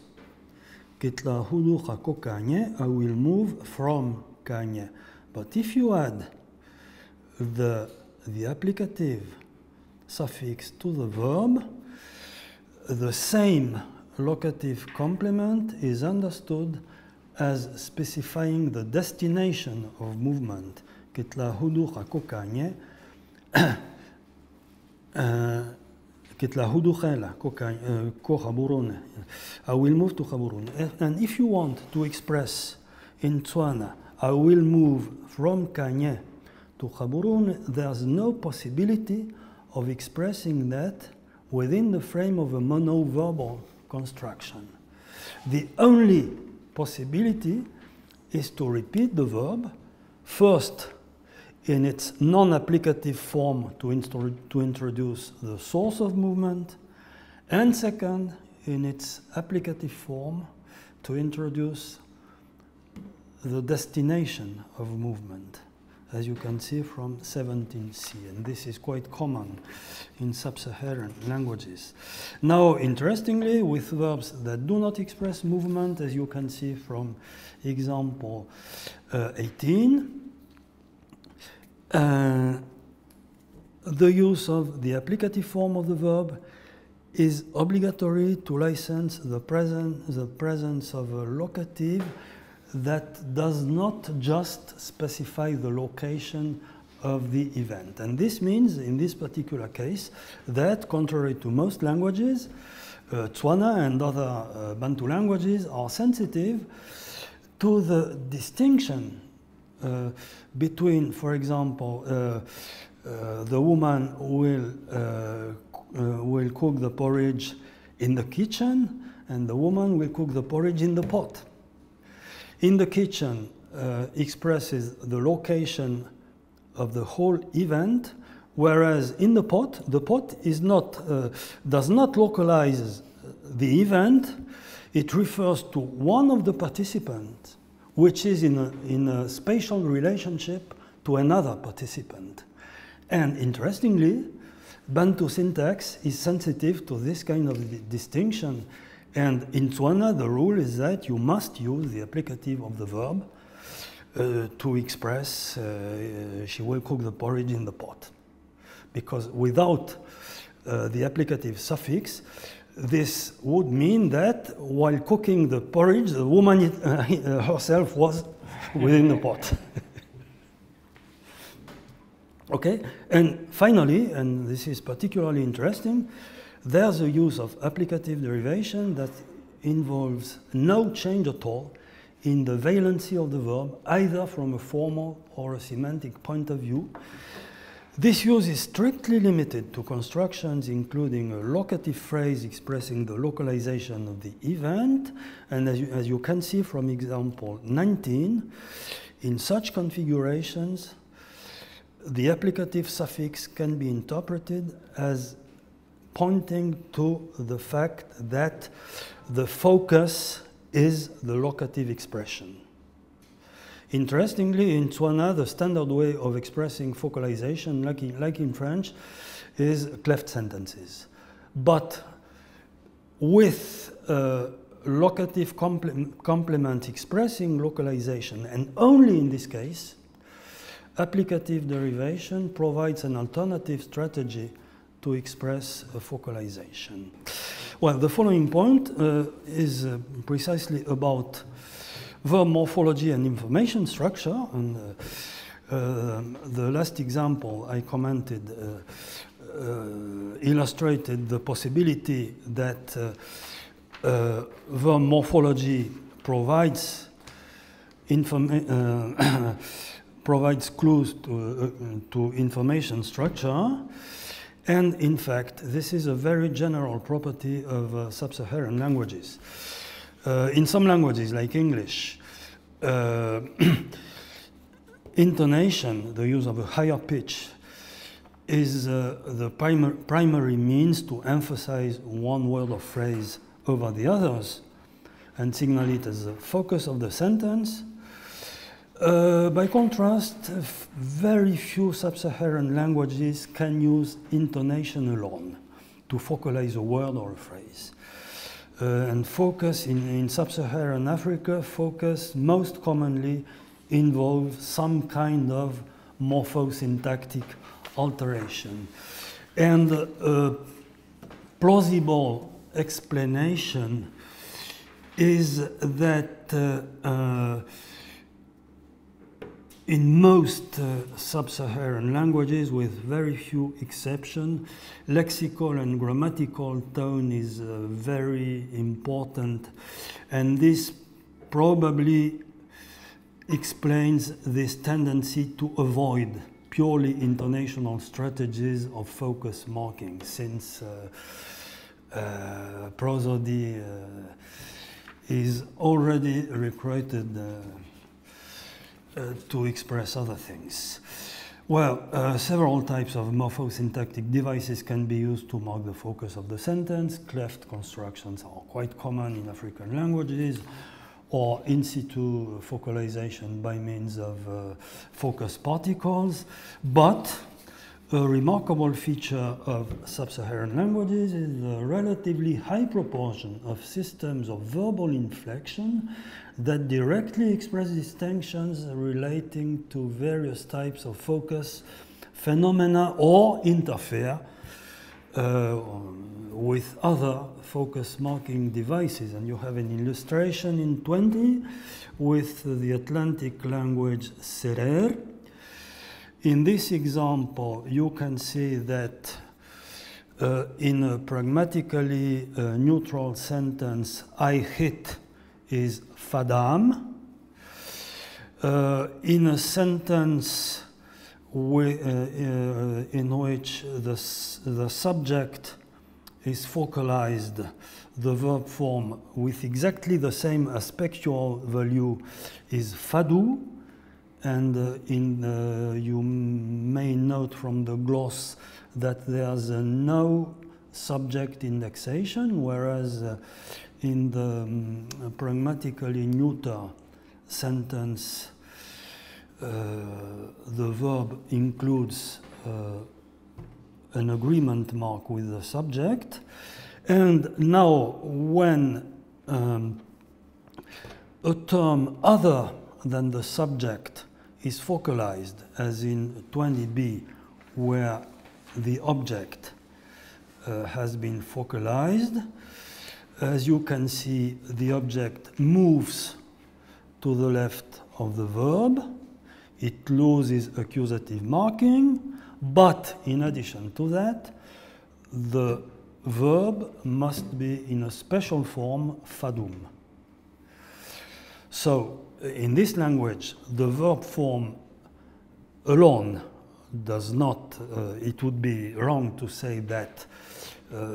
Kitla hudur ko kanye, I will move from kanye. But if you add the applicative suffix to the verb, the same locative complement is understood as specifying the destination of movement. Kitla hudur ko kanye, kitla hudukhela ko khaburun, I will move to Khaburun. And if you want to express in Tswana, I will move from Kanye to Khaburun, there's no possibility of expressing that within the frame of a monoverbal construction. The only possibility is to repeat the verb, first in its non-applicative form to introduce the source of movement, and second in its applicative form to introduce the destination of movement, as you can see from 17c, and this is quite common in sub-Saharan languages. Now, interestingly, with verbs that do not express movement, as you can see from example 18, the use of the applicative form of the verb is obligatory to license the presence of a locative that does not just specify the location of the event. And this means, in this particular case, that contrary to most languages, Tswana and other Bantu languages are sensitive to the distinction between, for example, the woman will cook the porridge in the kitchen, and the woman will cook the porridge in the pot. In the kitchen expresses the location of the whole event, whereas in the pot is not, does not localize the event. It refers to one of the participants, which is in a spatial relationship to another participant. And interestingly, Bantu syntax is sensitive to this kind of distinction. And in Tswana, the rule is that you must use the applicative of the verb to express she will cook the porridge in the pot. Because without the applicative suffix, this would mean that while cooking the porridge, the woman herself was within the pot. Okay, and finally, and this is particularly interesting, there's a use of applicative derivation that involves no change at all in the valency of the verb, either from a formal or a semantic point of view. This use is strictly limited to constructions including a locative phrase expressing the localization of the event, and as you can see from example 19, in such configurations, the applicative suffix can be interpreted as pointing to the fact that the focus is the locative expression. Interestingly, in Tswana, the standard way of expressing focalization, like in French, is cleft sentences. But with locative complement expressing localization, and only in this case, applicative derivation provides an alternative strategy to express a focalization. Well, the following point is precisely about verb morphology and information structure. And the last example I commented illustrated the possibility that verb morphology provides provides clues to information structure. And in fact, this is a very general property of sub-Saharan languages. In some languages, like English, intonation, the use of a higher pitch, is the primary means to emphasize one word or phrase over the others and signal it as the focus of the sentence. By contrast, very few sub-Saharan languages can use intonation alone to focalize a word or a phrase. And focus in Sub-Saharan Africa, focus most commonly involves some kind of morphosyntactic alteration. And a plausible explanation is that in most sub-Saharan languages, with very few exceptions, lexical and grammatical tone is very important, and this probably explains this tendency to avoid purely intonational strategies of focus marking, since prosody is already recruited to express other things. Well, several types of morphosyntactic devices can be used to mark the focus of the sentence. Cleft constructions are quite common in African languages, or in situ focalization by means of focus particles. But a remarkable feature of sub-Saharan languages is the relatively high proportion of systems of verbal inflection that directly express distinctions relating to various types of focus phenomena or interfere with other focus marking devices. And you have an illustration in 20 with the Atlantic language Serer. In this example, you can see that in a pragmatically neutral sentence, I hit is fadam. In a sentence in which the subject is focalized, the verb form with exactly the same aspectual value is fadu. And you may note from the gloss that there's no subject indexation, whereas in the pragmatically neuter sentence, the verb includes an agreement mark with the subject. And now when a term other than the subject is focalized, as in 20b, where the object has been focalized, as you can see, the object moves to the left of the verb. It loses accusative marking, but in addition to that, the verb must be in a special form, fadum. So, in this language, the verb form alone does not, it would be wrong to say that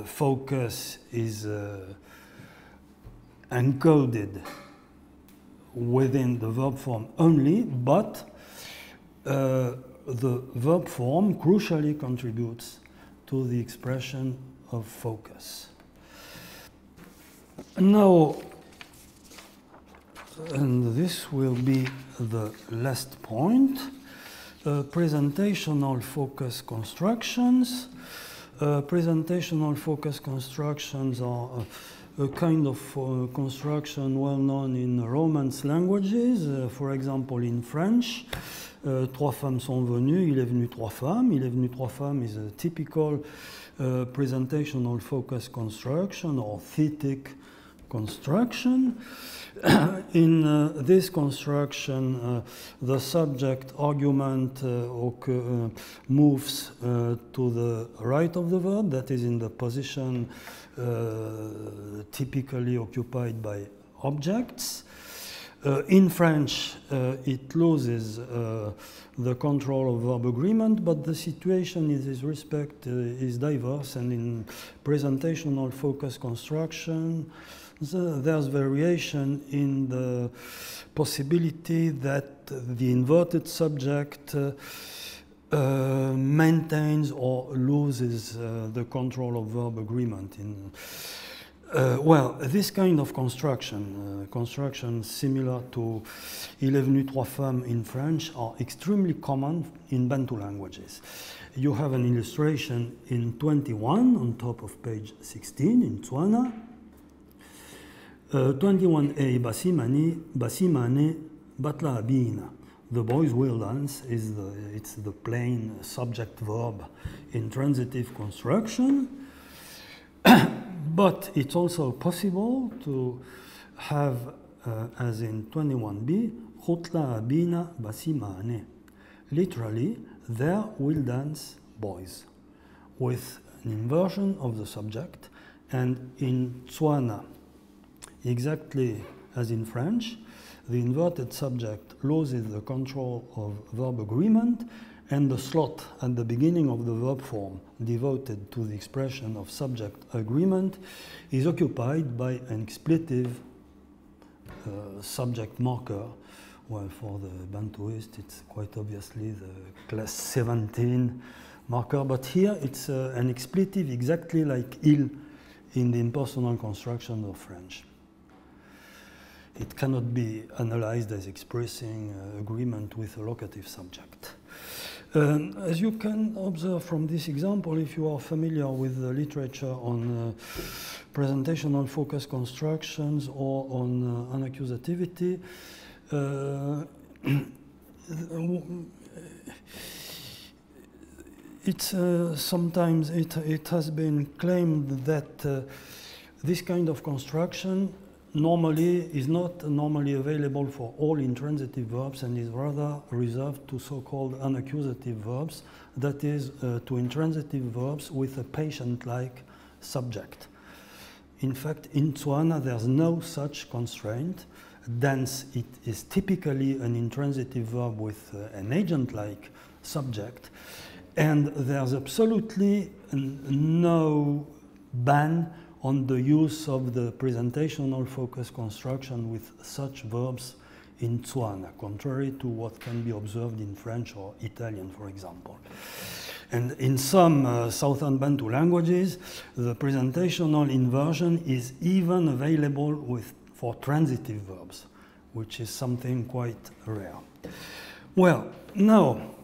focus is encoded within the verb form only, but the verb form crucially contributes to the expression of focus. Now, and this will be the last point, presentational focus constructions. Presentational focus constructions are a kind of construction well known in Romance languages. For example, in French, trois femmes sont venues, il est venu trois femmes. Il est venu trois femmes is a typical presentational focus construction or thetic construction. In this construction, the subject argument moves to the right of the verb, that is in the position typically occupied by objects. In French, it loses the control of verb agreement, but the situation in this respect is diverse, and in presentational focus construction, there's variation in the possibility that the inverted subject maintains or loses the control of verb agreement. Well, this kind of construction, construction similar to il est venu trois femmes in French, are extremely common in Bantu languages. You have an illustration in 21 on top of page 16 in Tswana. 21a basimane batla abina. The boys will dance is it's the plain subject verb intransitive construction. But it's also possible to have, as in 21b, khutla abina basimane. Literally, there will dance boys, with an inversion of the subject, and in Tswana, exactly as in French, the inverted subject loses the control of verb agreement, and the slot at the beginning of the verb form devoted to the expression of subject agreement is occupied by an expletive subject marker. Well, for the Bantuist, it's quite obviously the class 17 marker, but here it's an expletive exactly like il in the impersonal construction of French. It cannot be analyzed as expressing agreement with a locative subject. As you can observe from this example, if you are familiar with the literature on presentational focus constructions or on unaccusativity, it's sometimes it has been claimed that this kind of construction normally is not normally available for all intransitive verbs and is rather reserved to so-called unaccusative verbs, that is, to intransitive verbs with a patient-like subject. In fact, in Tswana, there's no such constraint. Dance, it is typically an intransitive verb with an agent-like subject, and there's absolutely no ban on the use of the presentational focus construction with such verbs in Tswana, contrary to what can be observed in French or Italian, for example. And in some Southern Bantu languages, the presentational inversion is even available for transitive verbs, which is something quite rare. Well, now,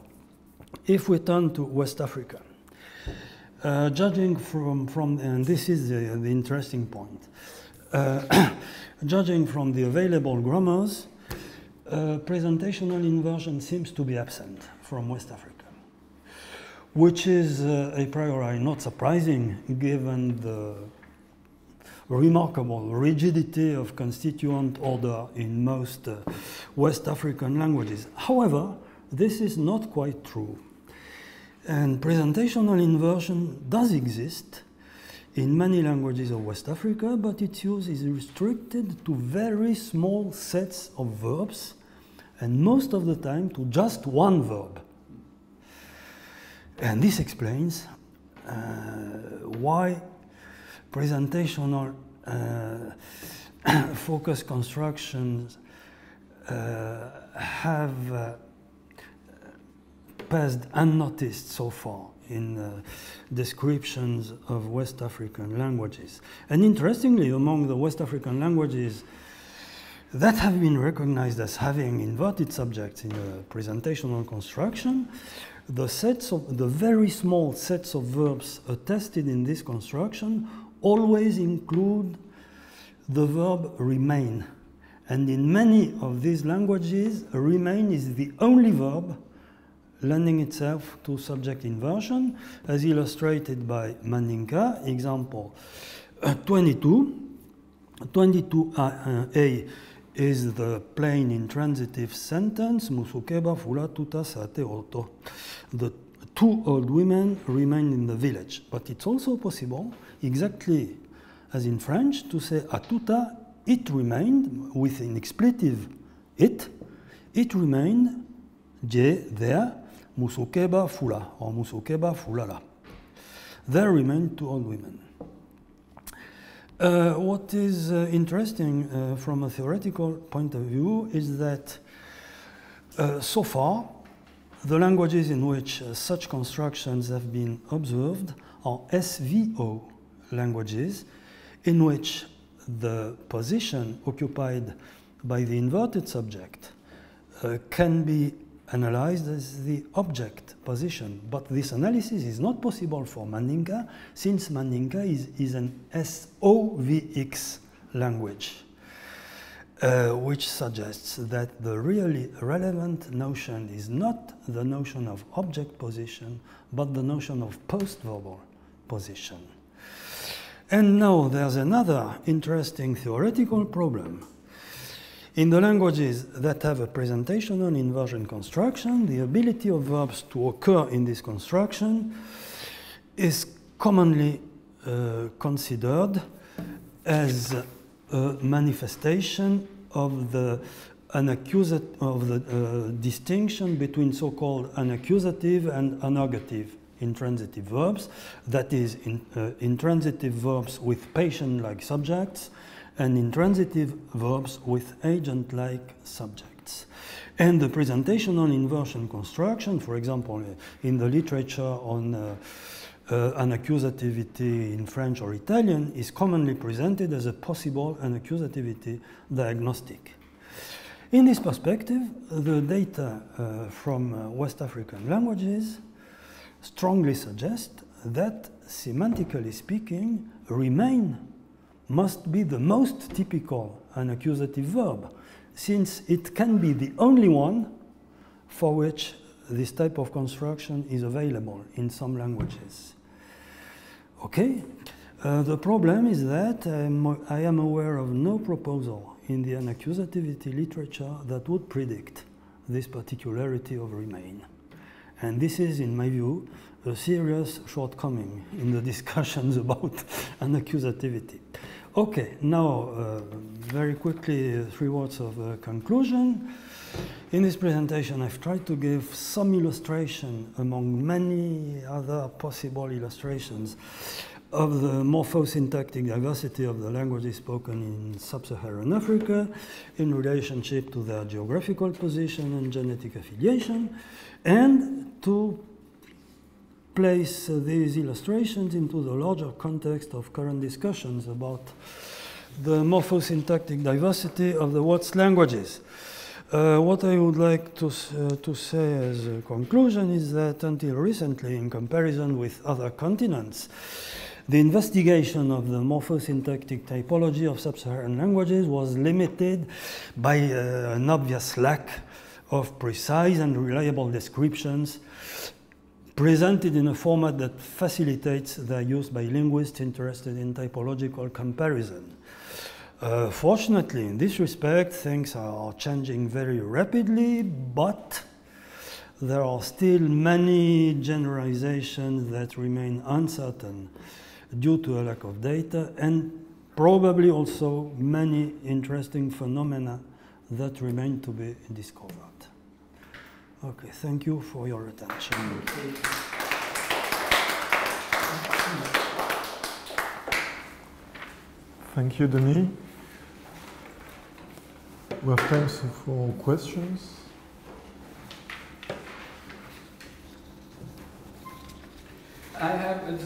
if we turn to West Africa, judging from and this is the interesting point, judging from the available grammars, presentational inversion seems to be absent from West Africa, which is a priori not surprising given the remarkable rigidity of constituent order in most West African languages. However, this is not quite true. And presentational inversion does exist in many languages of West Africa, but its use is restricted to very small sets of verbs, and most of the time to just one verb. And this explains why presentational focus constructions have passed unnoticed so far in descriptions of West African languages. And interestingly, among the West African languages that have been recognized as having inverted subjects in a presentational construction, the very small sets of verbs attested in this construction always include the verb remain. And in many of these languages, remain is the only verb lending itself to subject inversion, as illustrated by Mandinka. Example 22. 22a is the plain intransitive sentence, Musukeba fula tuta sate oto. The two old women remained in the village. But it's also possible, exactly as in French, to say atuta, it remained, with an expletive it remained, je, there, Musukeba fula, or Musukeba fulala. There remained two old women. What is interesting from a theoretical point of view is that so far, the languages in which such constructions have been observed are SVO languages, in which the position occupied by the inverted subject can be analyzed as the object position. But this analysis is not possible for Mandinka, since Mandinka is an SOVX language, which suggests that the really relevant notion is not the notion of object position, but the notion of post-verbal position. And now there's another interesting theoretical problem. In the languages that have a presentational inversion construction, the ability of verbs to occur in this construction is commonly considered as a manifestation of the distinction between so-called unaccusative and unergative intransitive verbs, that is, intransitive verbs with patient-like subjects, and intransitive verbs with agent-like subjects. And the presentational inversion construction, for example, in the literature on unaccusativity in French or Italian, is commonly presented as a possible unaccusativity diagnostic. In this perspective, the data from West African languages strongly suggest that, semantically speaking, remain must be the most typical unaccusative verb, since it can be the only one for which this type of construction is available in some languages. Okay, the problem is that I am aware of no proposal in the unaccusativity literature that would predict this particularity of remain. And this is, in my view, a serious shortcoming in the discussions about unaccusativity. Okay, now very quickly 3 words of conclusion. In this presentation, I've tried to give some illustration among many other possible illustrations of the morphosyntactic diversity of the languages spoken in Sub-Saharan Africa in relationship to their geographical position and genetic affiliation, and to place these illustrations into the larger context of current discussions about the morphosyntactic diversity of the world's languages. What I would like to say as a conclusion is that until recently, in comparison with other continents, The investigation of the morphosyntactic typology of sub-Saharan languages was limited by an obvious lack of precise and reliable descriptions presented in a format that facilitates their use by linguists interested in typological comparison. Fortunately, in this respect, things are changing very rapidly, but there are still many generalizations that remain uncertain due to a lack of data, and probably also many interesting phenomena that remain to be discovered. Okay, thank you for your attention. Thank you, Denis. We have time for questions.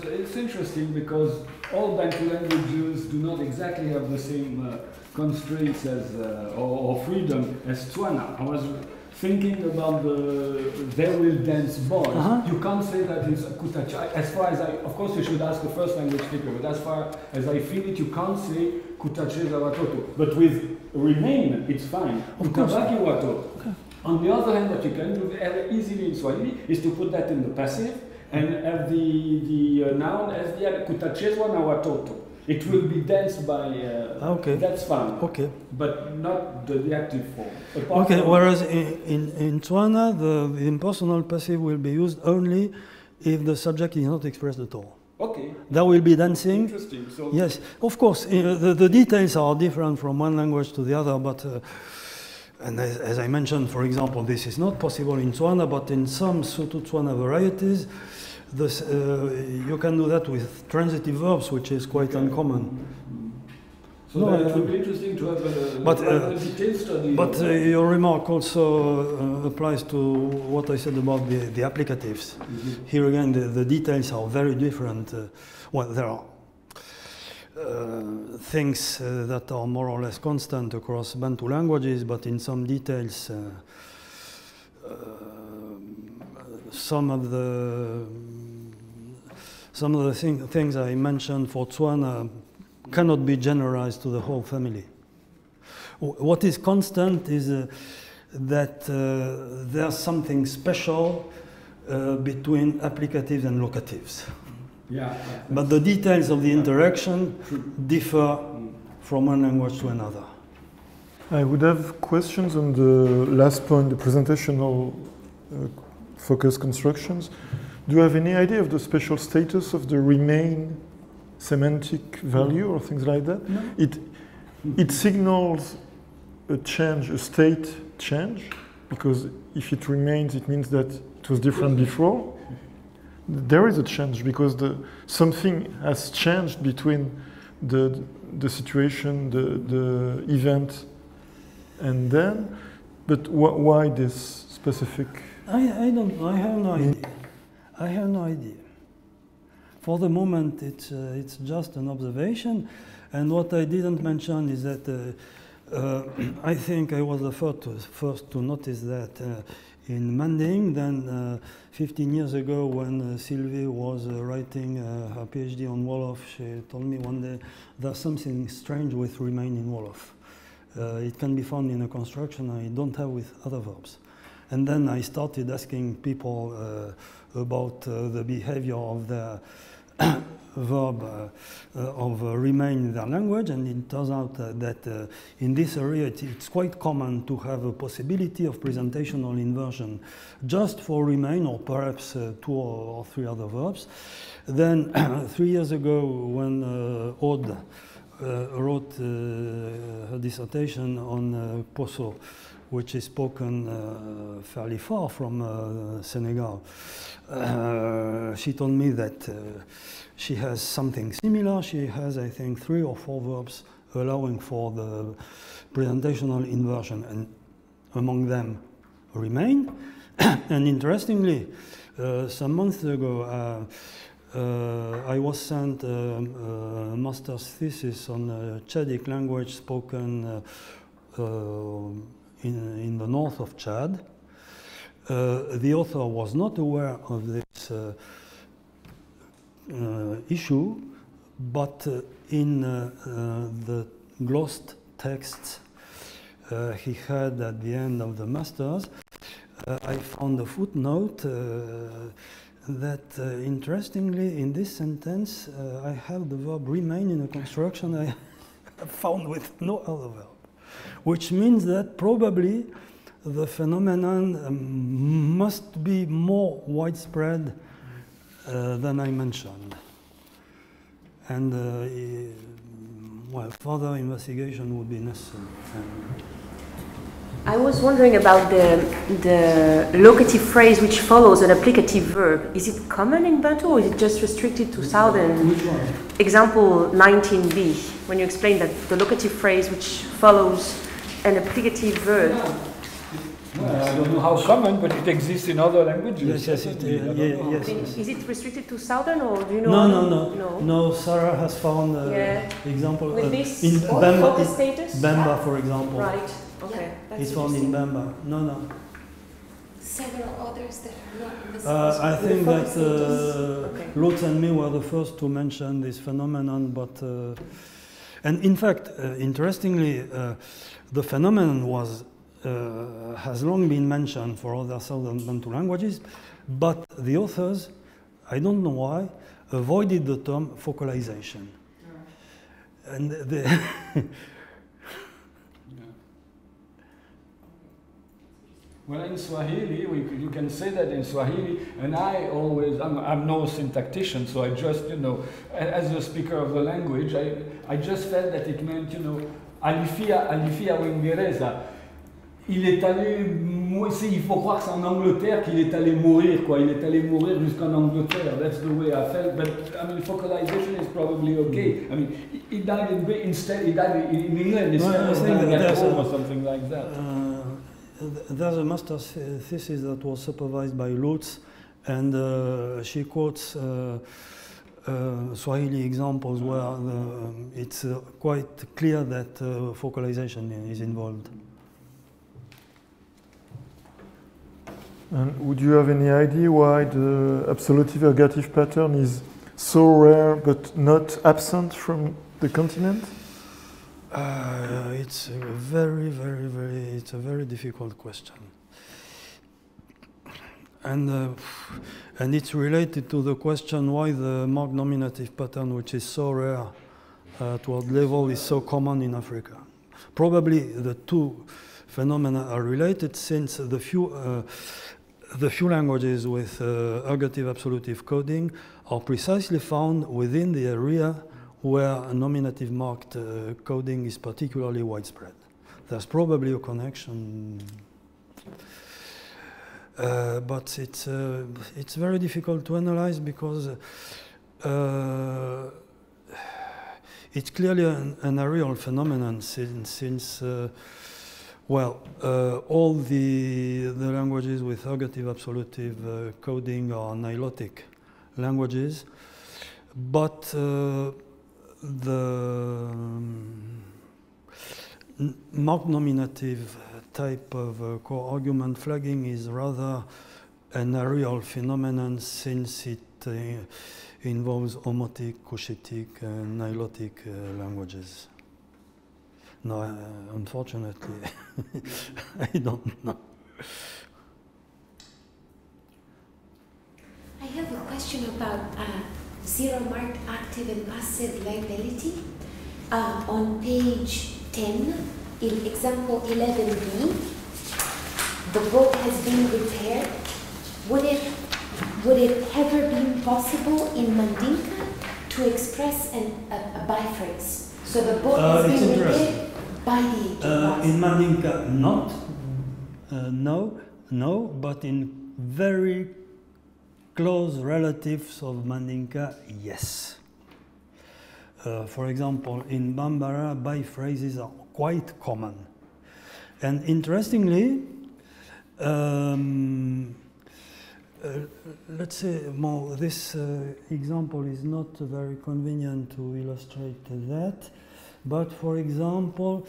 It's interesting because all Bantu languages do not exactly have the same constraints as or freedom as Tswana. I was thinking about they will dance boys. You can't say that it's Kutacha. As far as of course you should ask the first language speaker, but as far as I feel it, you can't say Kutache Zawatoto. But with remain, it's fine. Kutabaki Wato. Okay. On the other hand, what you can do very easily in Swahili is to put that in the passive and have the noun as the Kutachezwa na Watoto. It will be danced by, okay. That's fine. Okay. But not the active form. Okay, whereas in Tswana, the impersonal passive will be used only if the subject is not expressed at all. Okay. That will be dancing. Interesting. So yes, of course, the details are different from one language to the other, but and as I mentioned, for example, this is not possible in Tswana, but in some Sotho Tswana varieties, you can do that with transitive verbs, which is quite uncommon. So no, it would be interesting to have a detailed study. But your remark also applies to what I said about the applicatives. Mm-hmm. Here again, the details are very different. Well, there are things that are more or less constant across Bantu languages, but in some details, some of the things I mentioned for Tswana cannot be generalized to the whole family. What is constant is that there's something special between applicatives and locatives. Yeah. But the details of the interaction differ from one language to another. I would have questions on the last point, the presentational focus constructions. Do you have any idea of the special status of the remain semantic value or things like that? No. It signals a change, a state change, because if it remains, it means that it was different before. There is a change because something has changed between the situation, the event, and then. But why this specific? I don't know. I have no idea. I have no idea. For the moment, it's just an observation, and what I didn't mention is that I think I was the first to notice that in Manding. Then 15 years ago, when Sylvie was writing her PhD on Wolof, she told me one day there's something strange with remain in Wolof. It can be found in a construction I don't have with other verbs. And then I started asking people about the behavior of the verb of remain in their language, and it turns out that in this area it's quite common to have a possibility of presentational inversion just for remain, or perhaps 2 or 3 other verbs. Then 3 years ago, when Aude wrote her dissertation on Poso, which is spoken fairly far from Senegal, she told me that she has something similar. She has, I think, 3 or 4 verbs allowing for the presentational inversion, and among them remain. And interestingly, some months ago, I was sent a master's thesis on a Chadic language spoken in the north of Chad. The author was not aware of this issue, but in the glossed texts he had at the end of the masters, I found a footnote that interestingly in this sentence I have the verb remain in a construction I found with no other verb, which means that probably the phenomenon must be more widespread than I mentioned. And well, further investigation would be necessary. I was wondering about the locative phrase which follows an applicative verb. Is it common in Bantu or is it just restricted to Southern? Which one? Example 19b, when you explain that the locative phrase which follows an applicative verb. Well, I don't know how common, but it exists in other languages. Yes, yes. Is it restricted to Southern or do you know? No, Sarah has found example with this in Bamba status? Bamba, for example. Right. Okay. It's found in Bamba. No. Several others that are not in the I think that Lutz and me were the first to mention this phenomenon, but and in fact, interestingly, the phenomenon has long been mentioned for other Southern Bantu languages, but the authors, I don't know why, avoided the term focalization. And they Well, in Swahili, you can say that in Swahili, and I'm no syntactician, so I just, as a speaker of the language, I just felt that it meant, alifia Uingereza. Il est allé, il faut croire que c'est en Angleterre qu'il est allé mourir, quoi. Il est allé mourir jusqu'en Angleterre. That's the way I felt. But I mean, focalization is probably okay. I mean, he died in England instead of dying at home or something like that. There's a master's thesis that was supervised by Lutz, and she quotes Swahili examples where it's quite clear that focalization is involved. And would you have any idea why the absolutive ergative pattern is so rare but not absent from the continent? It's a very difficult question, and it's related to the question why the Macht nominative pattern, which is so rare at world level, is so common in Africa. Probably the two phenomena are related, since the few languages with ergative absolutive coding are precisely found within the area where nominative marked coding is particularly widespread. There's probably a connection, but it's very difficult to analyze because it's clearly an areal phenomenon since all the languages with ergative absolutive coding are nilotic languages, but the Macht nominative type of co-argument flagging is rather an areal phenomenon, since it involves Omotic, Cushitic, and Nilotic languages. No, unfortunately, I don't know. I have a question about zero-marked active and passive liability. On page 10, in example 11b, the boat has been repaired. Would it ever be possible in Mandinka to express a biphrase? So the boat has been repaired by the agent. In Mandinka, not. No, but in very close relatives of Mandinka, yes. For example, in Bambara, biphrases are quite common. And interestingly, let's say, this example is not very convenient to illustrate that, but for example,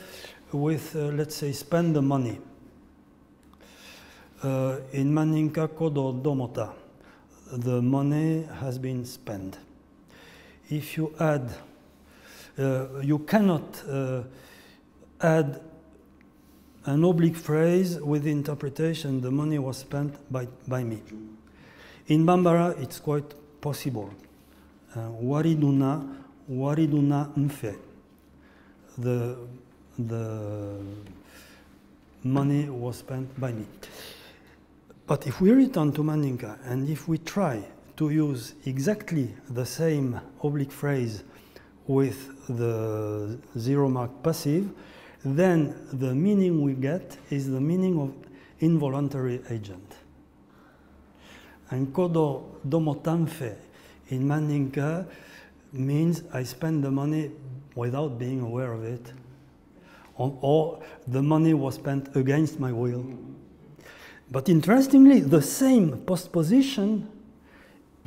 with, let's say, spend the money. In Mandinka, kodo domota, the money has been spent. if you add, you cannot add an oblique phrase with the interpretation, the money was spent by me. In Bambara, it's quite possible. Wariduna mfe. The money was spent by me. But if we return to Mandinka, and if we try to use exactly the same oblique phrase with the zero-marked passive, then the meaning we get is the meaning of involuntary agent. And kodo domotanfe in Mandinka means I spend the money without being aware of it, or the money was spent against my will. But interestingly, the same postposition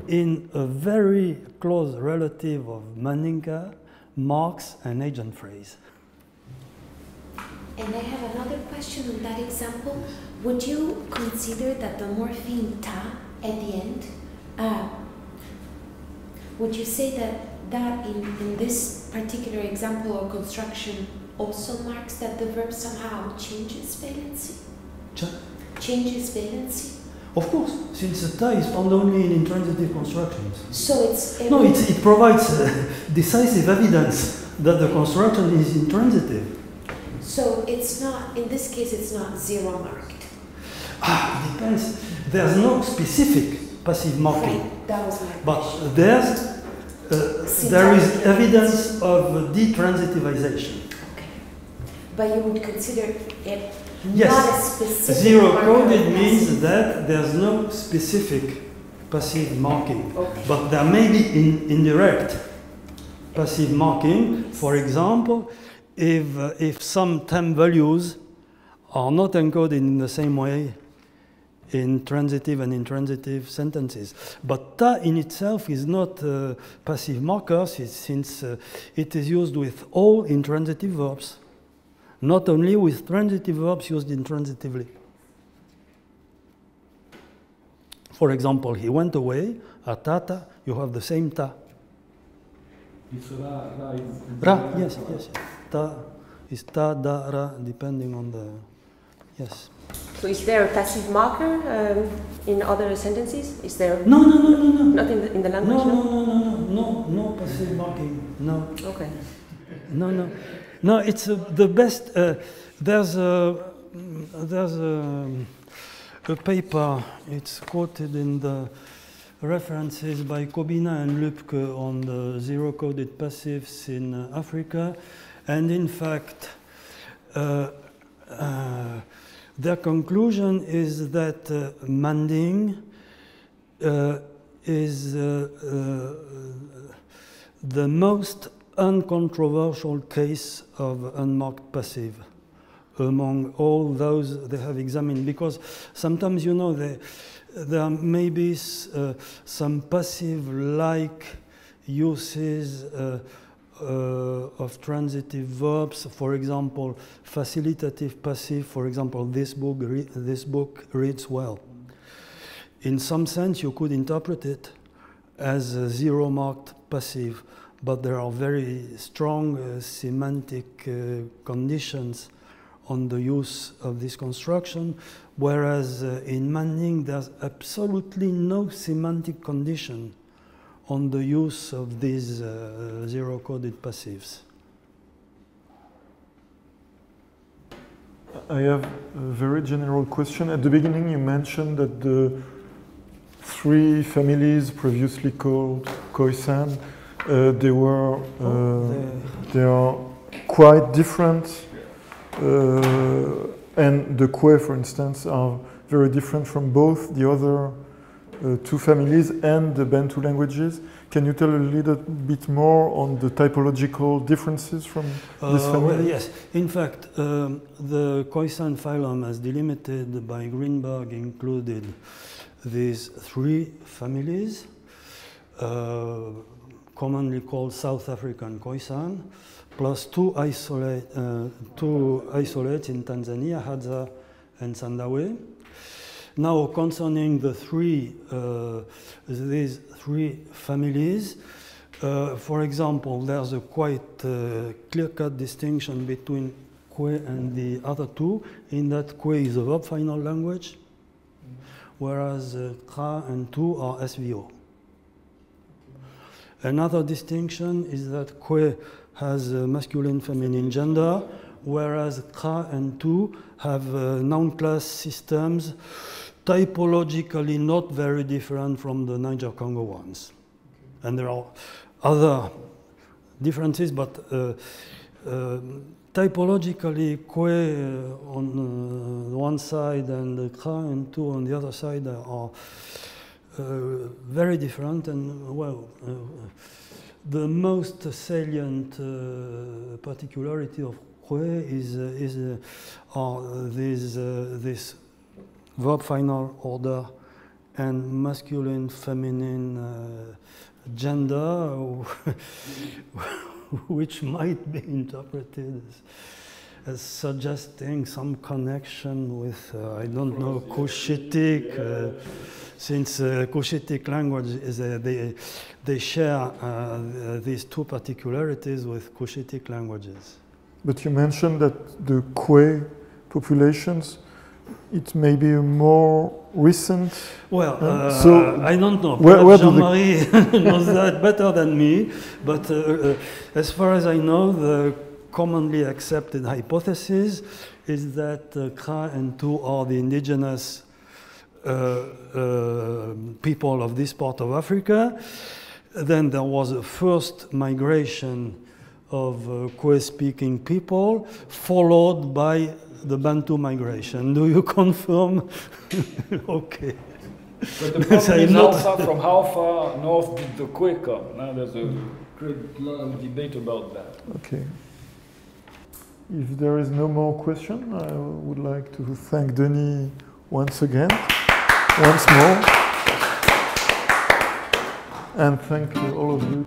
in a very close relative of Mandinka marks an agent phrase. And I have another question on that example. Would you consider that the morpheme ta at the end, would you say that in this particular example or construction also marks that the verb somehow changes valency? Changes valency? Of course, since the ta is found only in intransitive constructions. So it's... No, it provides decisive evidence that the construction is intransitive. So it's not, in this case, it's not zero marked. It depends. There's no specific passive marking. Right, that was my question. But there is evidence of detransitivization. Okay. But you would consider it yes. not a specific Zero-coded means that there's no specific passive marking. Okay. But there may be indirect passive marking. For example, if some temp values are not encoded in the same way in transitive and intransitive sentences. But ta in itself is not a passive marker since it is used with all intransitive verbs, not only with transitive verbs used intransitively. For example, he went away, atata, you have the same ta. It's ra is Ra, yes. Ta is ta, da, ra, depending on the, yes. So is there a passive marker in other sentences? Is there? No. Not in the language? No passive marking, no. Okay. No, it's the best, there's a paper, it's quoted in the references by Kobina and Lübke on the zero-coded passives in Africa. And in fact, their conclusion is that Manding is the most uncontroversial case of unmarked passive among all those they have examined, because sometimes, you know, there may be some passive-like uses of transitive verbs. For example, facilitative passive. For example, this book reads well. In some sense, you could interpret it as a zero-marked passive, but there are very strong semantic conditions on the use of this construction, whereas in Manding there's absolutely no semantic condition on the use of these zero-coded passives. I have a very general question. At the beginning you mentioned that the three families previously called Khoisan, they are quite different, and the Kwe, for instance, are very different from both the other two families and the Bantu languages. Can you tell a little bit more on the typological differences from this family? Well, yes. In fact, the Khoisan phylum, as delimited by Greenberg, included these three families, commonly called South African Khoisan, plus two isolates in Tanzania, Hadza and Sandawe. Now, concerning the these three families, For example, there's a quite clear-cut distinction between Kwe and the other two, in that Kwe is a verb final language, whereas Kra and Tu are SVO. Another distinction is that Kwe has masculine, feminine gender, whereas Kra and Tu have noun class systems typologically not very different from the Niger-Congo ones. And there are other differences, but typologically, Kwe on one side and Kra and Tu on the other side are very different. And well, the most salient particularity of Kwe is this verb final order and masculine, feminine gender, which might be interpreted as suggesting some connection with, I don't know, Cushitic, since Cushitic language is they share these two particularities with Cushitic languages. But you mentioned that the Kwe populations, it may be a more recent. Well, so I don't know. Where Jean-Marie knows that better than me. But as far as I know, the commonly accepted hypothesis is that Kra and Tu are the indigenous people of this part of Africa. Then there was a first migration of Kwe-speaking people, followed by the Bantu migration. Do you confirm? Okay. But the problem is from how far north did the Kwe come? Now there's a great lot of debate about that. Okay. If there is no more question, I would like to thank Denis once again, once more, and thank all of you.